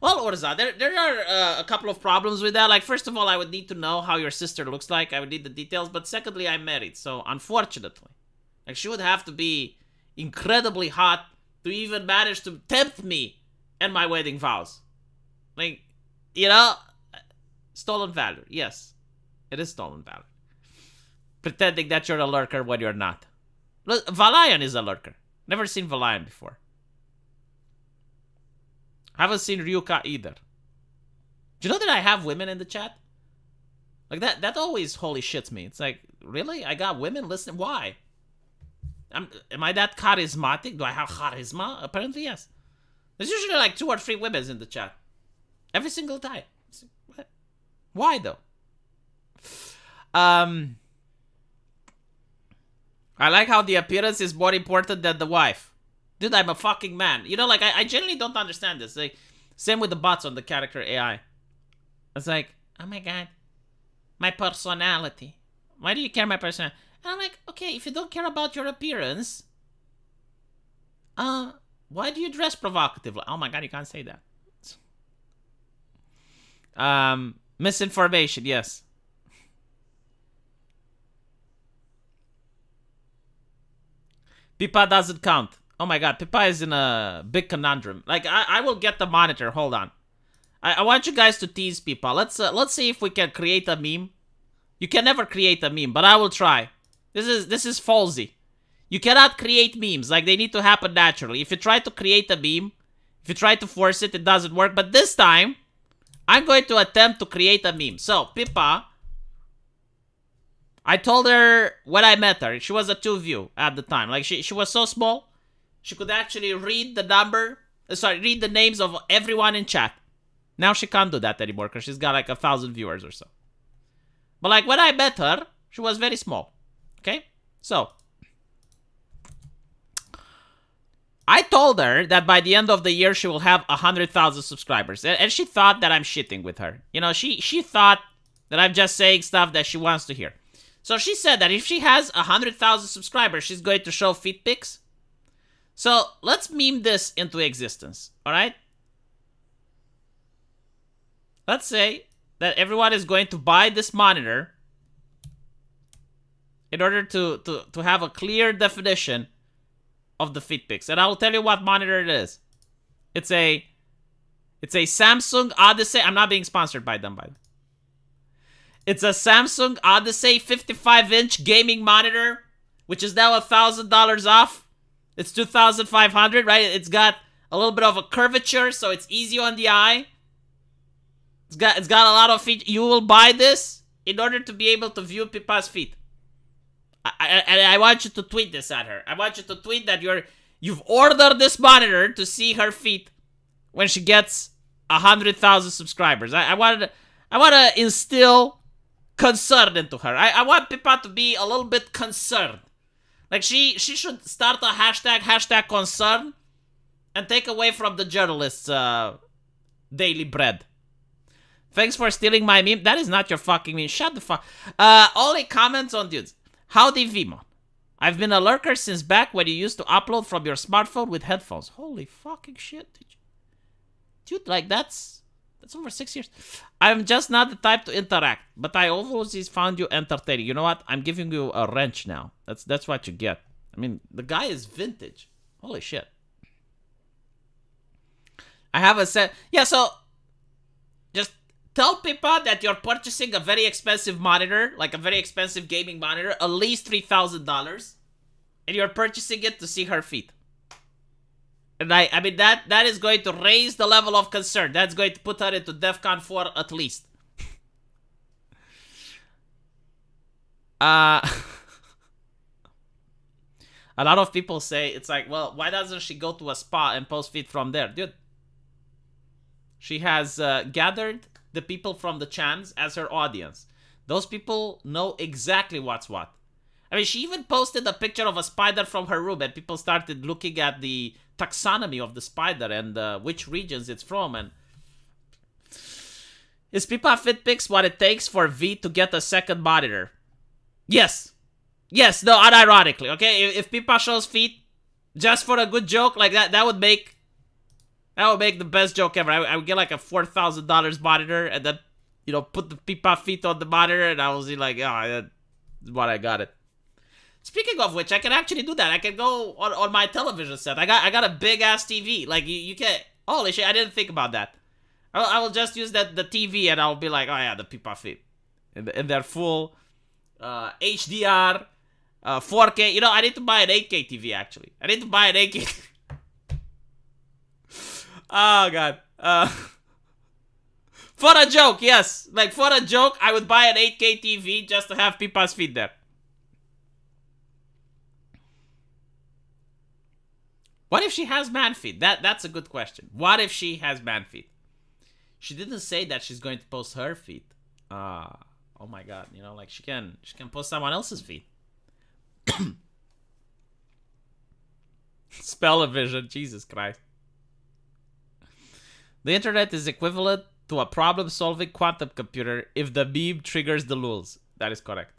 Well, Urza, there are a couple of problems with that. Like, first of all, I would need to know how your sister looks like. I would need the details. But secondly, I'm married. So, unfortunately, like, she would have to be incredibly hot to even manage to tempt me and my wedding vows. Like, you know, stolen valor. Yes, it is stolen valor. Pretending that you're a lurker when you're not. Look, Valayan is a lurker. Never seen Valayan before. Haven't seen Ryuka either. Do you know that I have women in the chat? Like, that always holy shits me. It's like, really? I got women listening? Why? Am I that charismatic? Do I have charisma? Apparently, yes. There's usually like 2 or 3 women in the chat. Every single time. What? Why, though? I like how the appearance is more important than the wife. Dude, I'm a fucking man. You know, like, I genuinely don't understand this. Like, same with the bots on the character AI. It's like, oh my god. My personality. Why do you care my personality? And I'm like, okay, if you don't care about your appearance, why do you dress provocatively? Oh my god, you can't say that. Misinformation, yes. Pippa doesn't count. Oh my god, Pippa is in a big conundrum. Like, I will get the monitor. Hold on. I want you guys to tease Pippa. Let's see if we can create a meme. You can never create a meme, but I will try. This is falsy. You cannot create memes. Like, they need to happen naturally. If you try to create a meme, if you try to force it, it doesn't work. But this time, I'm going to attempt to create a meme. So, Pippa, I told her when I met her, she was a 2-view at the time. Like, she was so small, she could actually read the names of everyone in chat. Now she can't do that anymore because she's got like 1,000 viewers or so. But like when I met her, she was very small. Okay? So, I told her that by the end of the year, she will have 100,000 subscribers. And she thought that I'm shitting with her. You know, she thought that I'm just saying stuff that she wants to hear. So she said that if she has 100,000 subscribers, she's going to show feet pics. So let's meme this into existence, alright? Let's say that everyone is going to buy this monitor in order to have a clear definition of the feet pics. And I will tell you what monitor it is. It's a Samsung Odyssey. I'm not being sponsored by them, by the way. It's a Samsung Odyssey 55-inch gaming monitor, which is now $1,000 off. It's $2,500, right? It's got a little bit of a curvature, so it's easy on the eye. It's got a lot of feet. You will buy this in order to be able to view Pippa's feet. I want you to tweet this at her. I want you to tweet that you've ordered this monitor to see her feet when she gets 100,000 subscribers. I want to instill concern into her. I want Pippa to be a little bit concerned. Like, she should start a hashtag concern and take away from the journalists' daily bread. Thanks for stealing my meme. That is not your fucking meme. Shut the fuck. Only comments on dudes. Howdy, Vimon. I've been a lurker since back when you used to upload from your smartphone with headphones. Holy fucking shit. Dude, like, that's over 6 years. I'm just not the type to interact, but I always found you entertaining. You know what? I'm giving you a wrench now. That's what you get. I mean, the guy is vintage. Holy shit. I have a set. Yeah, so just tell Pippa that you're purchasing a very expensive monitor, like a very expensive gaming monitor, at least $3,000, and you're purchasing it to see her feet. And I mean, that is going to raise the level of concern. That's going to put her into DEFCON 4 at least. A lot of people say, it's like, well, why doesn't she go to a spa and post feet from there? Dude, she has gathered the people from the chans as her audience. Those people know exactly what's what. I mean, she even posted a picture of a spider from her room, and people started looking at the taxonomy of the spider and which regions it's from. And is Pippa Fit Pics what it takes for V to get a second monitor? Yes. Yes, no, unironically, okay? If Pippa shows feet just for a good joke, like that would make the best joke ever. I would get like a $4,000 monitor and then, you know, put the Pippa feet on the monitor, and I was like, oh, that's what I got it. Speaking of which, I can actually do that. I can go on my television set. I got a big ass TV. Like, you can. Holy shit! I didn't think about that. I will just use the TV, and I'll be like, oh yeah, the Pippa feet, in their full HDR, 4K. You know, I need to buy an 8K TV actually. I need to buy an 8K. Oh god. For a joke, yes. Like, for a joke, I would buy an 8K TV just to have Pippa's feet there. What if she has man feet? That's a good question. What if she has man feet? She didn't say that she's going to post her feet. Oh my god, you know, like she can post someone else's feet. Spell-o-vision, Jesus Christ. The internet is equivalent to a problem-solving quantum computer if the meme triggers the lulz. That is correct.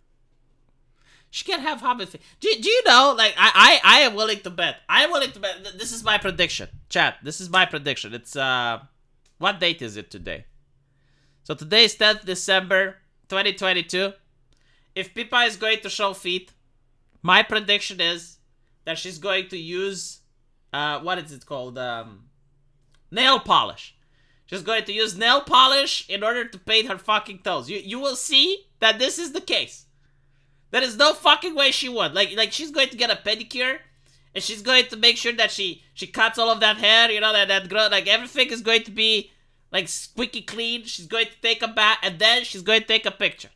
She can have hobbit feet. Do you know, like, I am willing to bet. I am willing to bet. This is my prediction. Chat, this is my prediction. It's, what date is it today? So today is 10th December, 2022. If Pippa is going to show feet, my prediction is that she's going to use, what is it called? Nail polish. She's going to use nail polish in order to paint her fucking toes. You will see that this is the case. There is no fucking way she would. Like she's going to get a pedicure, and she's going to make sure that she cuts all of that hair, you know, that girl, like everything is going to be like squeaky clean. She's going to take a bath, and then she's going to take a picture,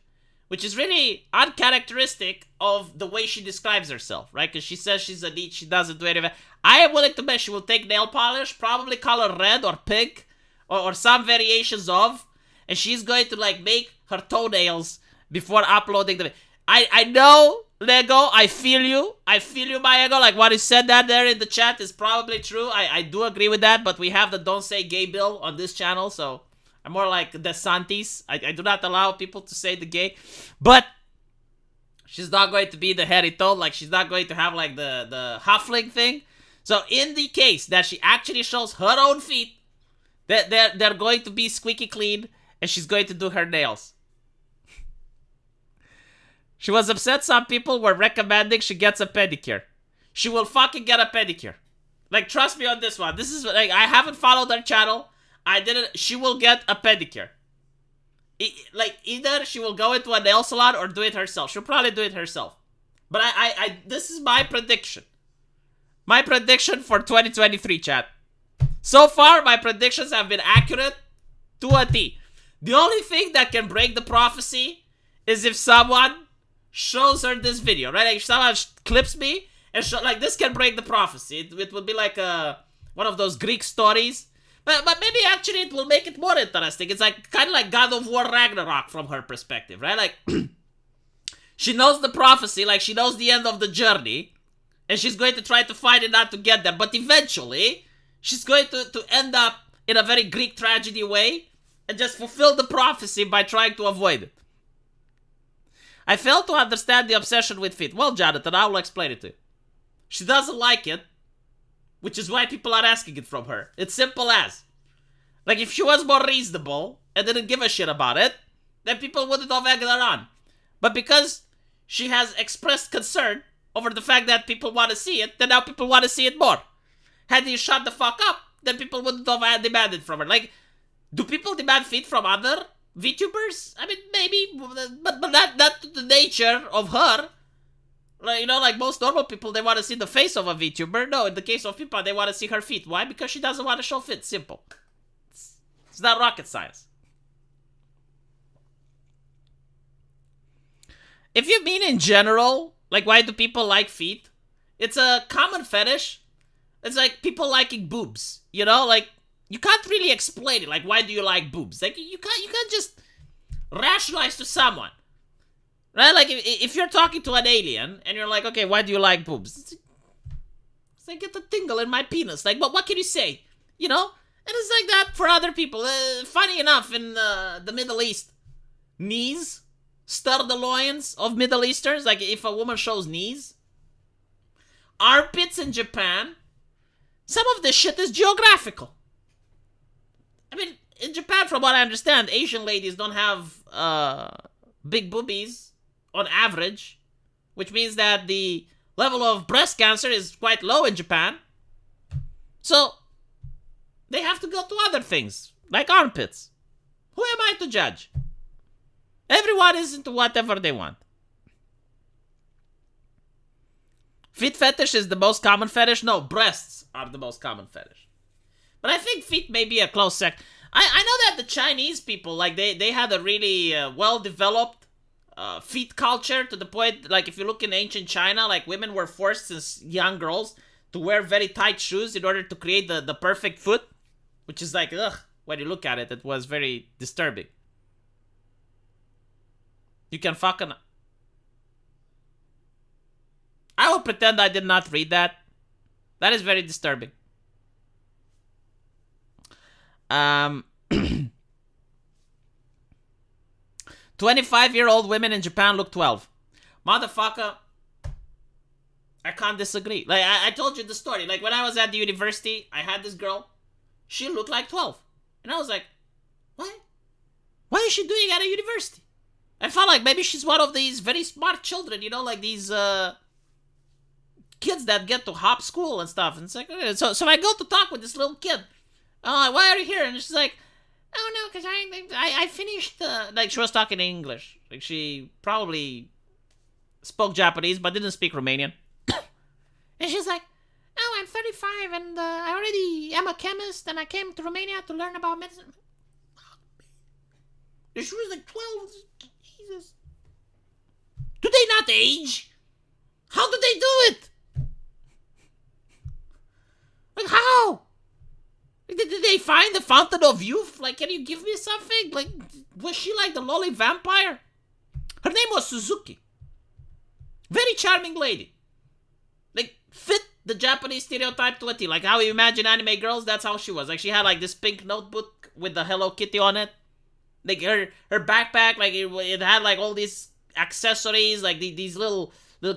which is really uncharacteristic of the way she describes herself, right? Because she says she's a neat, she doesn't do anything. I am willing to bet she will take nail polish, probably color red or pink, or some variations of, and she's going to like make her toenails before uploading the. I know, Lego, I feel you, my ego. Like what you said that there in the chat is probably true. I do agree with that, but we have the don't say gay bill on this channel, so I'm more like DeSantis. I do not allow people to say the gay, but she's not going to be the hairy toe. Like she's not going to have like the huffling thing. So in the case that she actually shows her own feet, that they're going to be squeaky clean, and she's going to do her nails. She was upset some people were recommending she gets a pedicure. She will fucking get a pedicure. Like, trust me on this one. This is, like, I haven't followed her channel. I didn't, she will get a pedicure. Like, either she will go into a nail salon or do it herself. She'll probably do it herself. But this is my prediction. My prediction for 2023, chat. So far, my predictions have been accurate to a T. The only thing that can break the prophecy is if someone shows her this video, right? Like if someone clips me and like this can break the prophecy. It would be like one of those Greek stories, but maybe actually it will make it more interesting. It's like kind of like God of War Ragnarok from her perspective, right? Like she knows the prophecy, like she knows the end of the journey, and she's going to try to fight it not to get there. But eventually, she's going to end up in a very Greek tragedy way and just fulfill the prophecy by trying to avoid it. I fail to understand the obsession with feet. Well, Jonathan, I will explain it to you. She doesn't like it, which is why people are asking it from her. It's simple as. Like, if she was more reasonable and didn't give a shit about it, then people wouldn't have egged her on. But because she has expressed concern over the fact that people want to see it, then now people want to see it more. Had you shut the fuck up, then people wouldn't have demanded from her. Like, do people demand feet from other VTubers? I mean, maybe, but not to the nature of her. Like, you know, like most normal people, they want to see the face of a VTuber. No, in the case of Pippa, they want to see her feet. Why? Because she doesn't want to show feet. Simple. It's not rocket science. If you mean in general, like why do people like feet? It's a common fetish. It's like people liking boobs, you know? Like, you can't really explain it. Like, why do you like boobs? Like, you can't just rationalize to someone. Right? Like, if you're talking to an alien, and you're like, okay, why do you like boobs? It's like, get the tingle in my penis. Like, what can you say? You know? And it's like that for other people. Funny enough, in the Middle East, knees stir the loins of Middle Easterns. Like, if a woman shows knees. Armpits in Japan. Some of this shit is geographical. I mean, in Japan, from what I understand, Asian ladies don't have big boobies on average, which means that the level of breast cancer is quite low in Japan. So, they have to go to other things, like armpits. Who am I to judge? Everyone is into whatever they want. Feet fetish is the most common fetish? No, breasts are the most common fetish. But I think feet may be a close sec. I know that the Chinese people, like, they had a really well-developed feet culture to the point, like, if you look in ancient China, like, women were forced since young girls to wear very tight shoes in order to create the perfect foot, which is like, ugh, when you look at it, it was very disturbing. You can fucking... I will pretend I did not read that. That is very disturbing. 25-year-old women in Japan look 12. Motherfucker, I can't disagree. Like, I told you the story. Like, when I was at the university, I had this girl. She looked like 12. And I was like, what? What is she doing at a university? I felt like maybe she's one of these very smart children, you know, like these kids that get to hop school and stuff. And it's like, okay. So I go to talk with this little kid. Why are you here? And she's like, oh no, because I finished like she was talking in English. Like she probably spoke Japanese but didn't speak Romanian. And she's like, oh, I'm 35 and I already am a chemist and I came to Romania to learn about medicine. And she was like 12. Jesus. Do they not age? How do they do it? Like how? Did they find the fountain of youth? Like, can you give me something? Like, was she like the lolly vampire? Her name was Suzuki. Very charming lady. Like, fit the Japanese stereotype to a T. Like, how you imagine anime girls, that's how she was. Like, she had like this pink notebook with the Hello Kitty on it. Like, her backpack, like, it had like all these accessories, like these little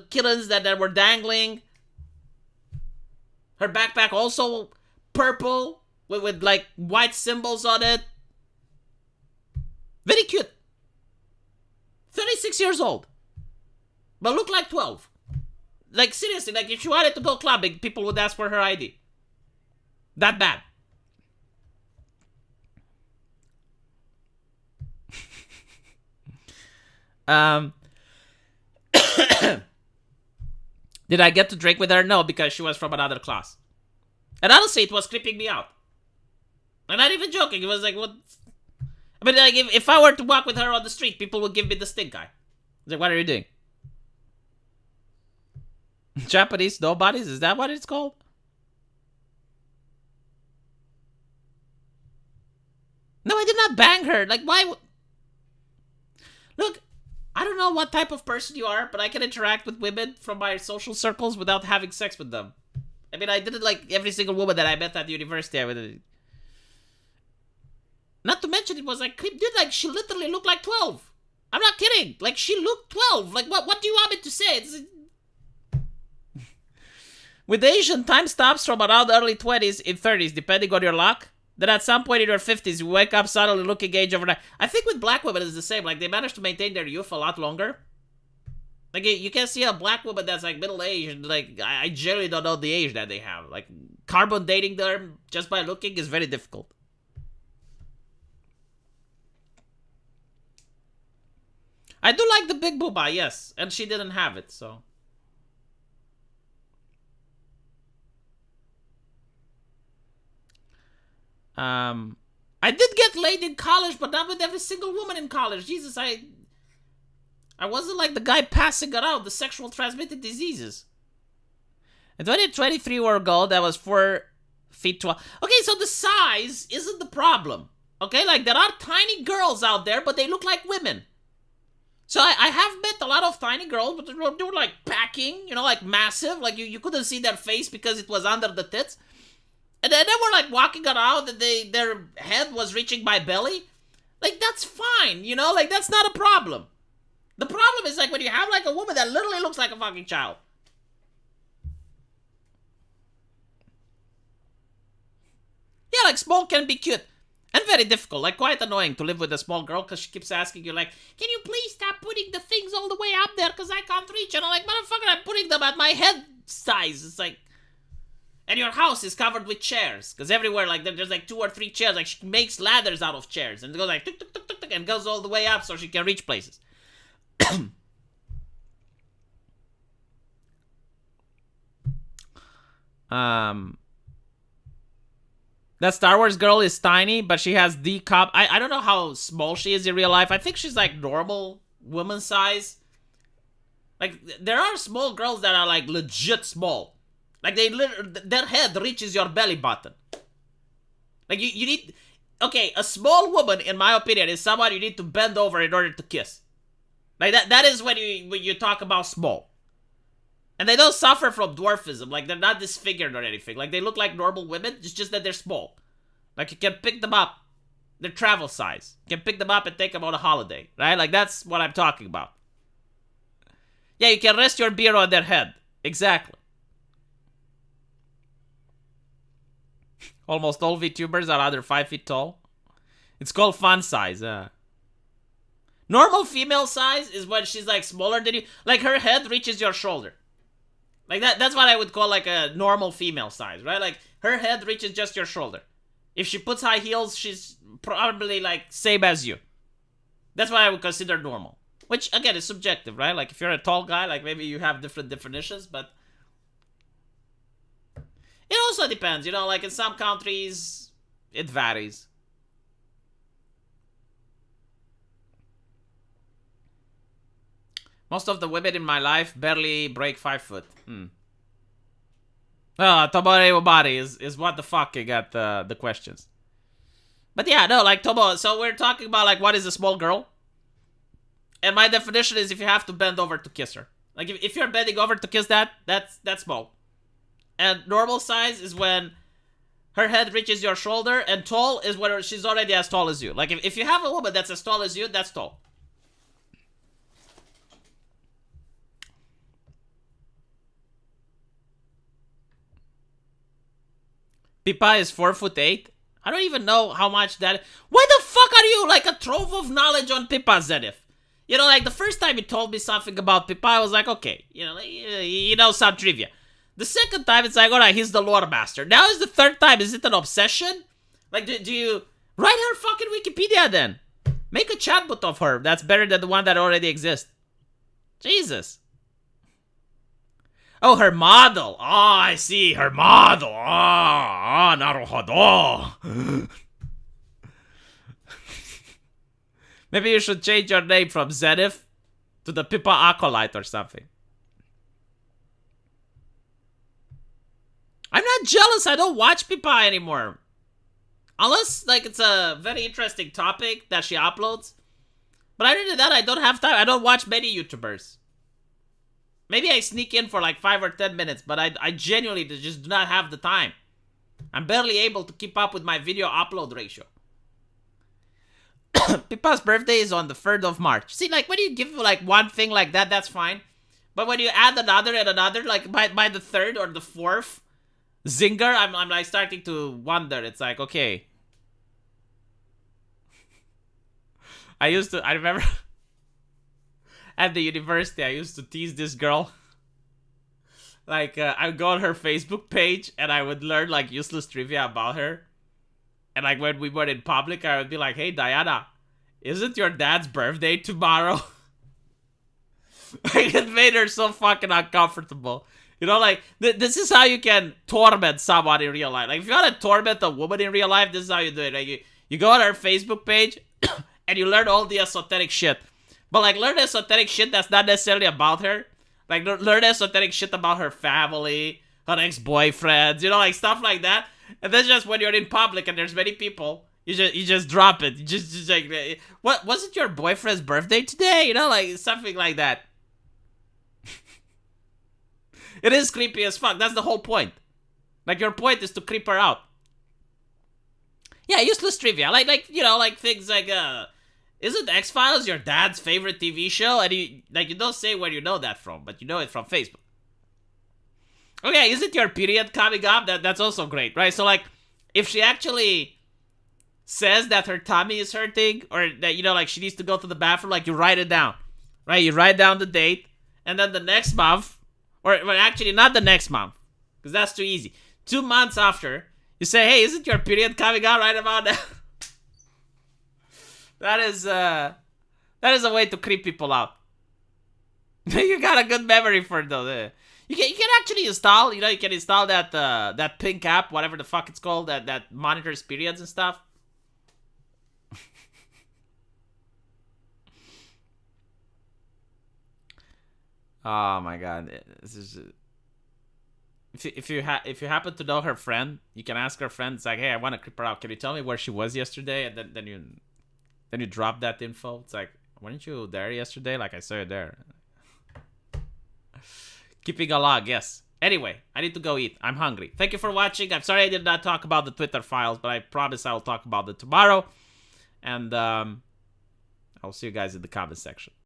kittens that were dangling. Her backpack also purple with like white symbols on it. Very cute. 36 years old. But looked like 12. Like seriously, like if she wanted to go clubbing, people would ask for her ID. That bad. Did I get to drink with her? No, because she was from another class. And honestly, it was creeping me out. I'm not even joking. It was like, what? I mean, like, if I were to walk with her on the street, people would give me the stink eye. Like, what are you doing? Japanese nobodies? Is that what it's called? No, I did not bang her. Like, why? Look, I don't know what type of person you are, but I can interact with women from my social circles without having sex with them. I mean, I did it like every single woman that I met at the university. Not to mention, it was like, dude, like, she literally looked like 12. I'm not kidding. Like, she looked 12. Like, what do you want me to say? With Asian, time stops from around early 20s in 30s, depending on your luck. Then at some point in your 50s, you wake up suddenly looking age overnight. I think with black women, it's the same. Like, they manage to maintain their youth a lot longer. Like, you can see a black woman that's, like, middle-aged. Like, I generally don't know the age that they have. Like, carbon dating them just by looking is very difficult. I do like the big booba, yes. And she didn't have it, so... I did get laid in college, but not with every single woman in college. Jesus, I wasn't like the guy passing around the sexual transmitted diseases. A 23-year-old girl that was 4 feet 12. Okay, so the size isn't the problem. Okay, like there are tiny girls out there, but they look like women. So I have met a lot of tiny girls, but they were like packing, you know, like massive. Like you couldn't see their face because it was under the tits. And then they were like walking around and their head was reaching my belly. Like, that's fine, you know? Like, that's not a problem. The problem is like when you have like a woman that literally looks like a fucking child. Yeah, like small can be cute. And very difficult. Like quite annoying to live with a small girl because she keeps asking you like, can you please stop putting the things all the way up there because I can't reach? And I'm like, motherfucker, I'm putting them at my head size. It's like... And your house is covered with chairs. Because everywhere, like, there's like 2 or 3 chairs. Like, she makes ladders out of chairs. And it goes like, tuk, tuk, tuk, tuk, tuk, and goes all the way up so she can reach places. That Star Wars girl is tiny, but she has the cup. I don't know how small she is in real life. I think she's like normal woman size. Like, there are small girls that are like legit small. Like, their head reaches your belly button. Like, you need... Okay, a small woman, in my opinion, is someone you need to bend over in order to kiss. Like, that is when you talk about small. And they don't suffer from dwarfism. Like, they're not disfigured or anything. Like, they look like normal women. It's just that they're small. Like, you can pick them up. They're travel size. You can pick them up and take them on a holiday. Right? Like, that's what I'm talking about. Yeah, you can rest your beer on their head. Exactly. Almost all VTubers are under 5 feet tall. It's called fun size. Normal female size is when she's like smaller than you. Like her head reaches your shoulder. Like that's what I would call like a normal female size, right? Like her head reaches just your shoulder. If she puts high heels, she's probably like same as you. That's what I would consider normal. Which again is subjective, right? Like if you're a tall guy, like maybe you have different definitions, but it also depends, you know, like in some countries it varies. Most of the women in my life barely break 5 foot. Tobore Obari is what the fuck at the questions. But yeah, no, like Tobo, so we're talking about like what is a small girl? And my definition is if you have to bend over to kiss her. Like if you're bending over to kiss that's small. And normal size is when her head reaches your shoulder, and tall is when she's already as tall as you. Like if you have a woman that's as tall as you, that's tall. Pippa is 4'8". I don't even know how much that. Why the fuck are you like a trove of knowledge on Pippa, Zenith? You know, like the first time you told me something about Pippa, I was like, okay, you know, you know some trivia. The second time, it's like, alright, he's the lore master. Now is the third time. Is it an obsession? Like, do you write her fucking Wikipedia then? Make a chatbot of her. That's better than the one that already exists. Jesus. Oh, her model. Oh, I see. Her model. Oh, naruhodo. Maybe you should change your name from Zenith to the Pippa Acolyte or something. I'm not jealous. I don't watch Pippa anymore. Unless, like, it's a very interesting topic that she uploads. But other than that, I don't have time. I don't watch many YouTubers. Maybe I sneak in for like 5 or 10 minutes, but I genuinely just do not have the time. I'm barely able to keep up with my video upload ratio. Pippa's birthday is on the 3rd of March. See, like, when you give like one thing like that, that's fine. But when you add another and another, like by the 3rd or the 4th, zinger, I'm like starting to wonder. It's like, okay. I remember at the university, I used to tease this girl. Like, I would go on her Facebook page and I would learn like useless trivia about her. And like when we were in public, I would be like, hey Diana, isn't your dad's birthday tomorrow? Like, it made her so fucking uncomfortable. You know, like, this is how you can torment someone in real life. Like, if you want to torment a woman in real life, this is how you do it. Like, you go on her Facebook page and you learn all the esoteric shit. But, like, learn esoteric shit that's not necessarily about her. Like, learn esoteric shit about her family, her ex-boyfriends, you know, like, stuff like that. And then just when you're in public and there's many people, you just drop it. You just like, what, was it your boyfriend's birthday today? You know, like, something like that. It is creepy as fuck. That's the whole point. Like, your point is to creep her out. Yeah, useless trivia. Like you know, like things like, isn't X-Files your dad's favorite TV show? And you don't say where you know that from, but you know it from Facebook. Okay, isn't your period coming up? That's also great, right? So, like, if she actually says that her tummy is hurting, or that, you know, like, she needs to go to the bathroom, like, you write it down, right? You write down the date, and then the next month, or well, actually, not the next month, because that's too easy. 2 months after, you say, hey, isn't your period coming out right about now? That is a way to creep people out. You got a good memory for those. You can actually install, you know, you can install that pink app, whatever the fuck it's called, that monitors periods and stuff. Oh my god, this is. If you happen to know her friend, you can ask her friend. It's like, hey, I want to creep her out. Can you tell me where she was yesterday? And then you drop that info. It's like, weren't you there yesterday? Like, I saw you there. Keeping a log, yes. Anyway, I need to go eat. I'm hungry. Thank you for watching. I'm sorry I did not talk about the Twitter files, but I promise I will talk about it tomorrow. And I'll see you guys in the comment section.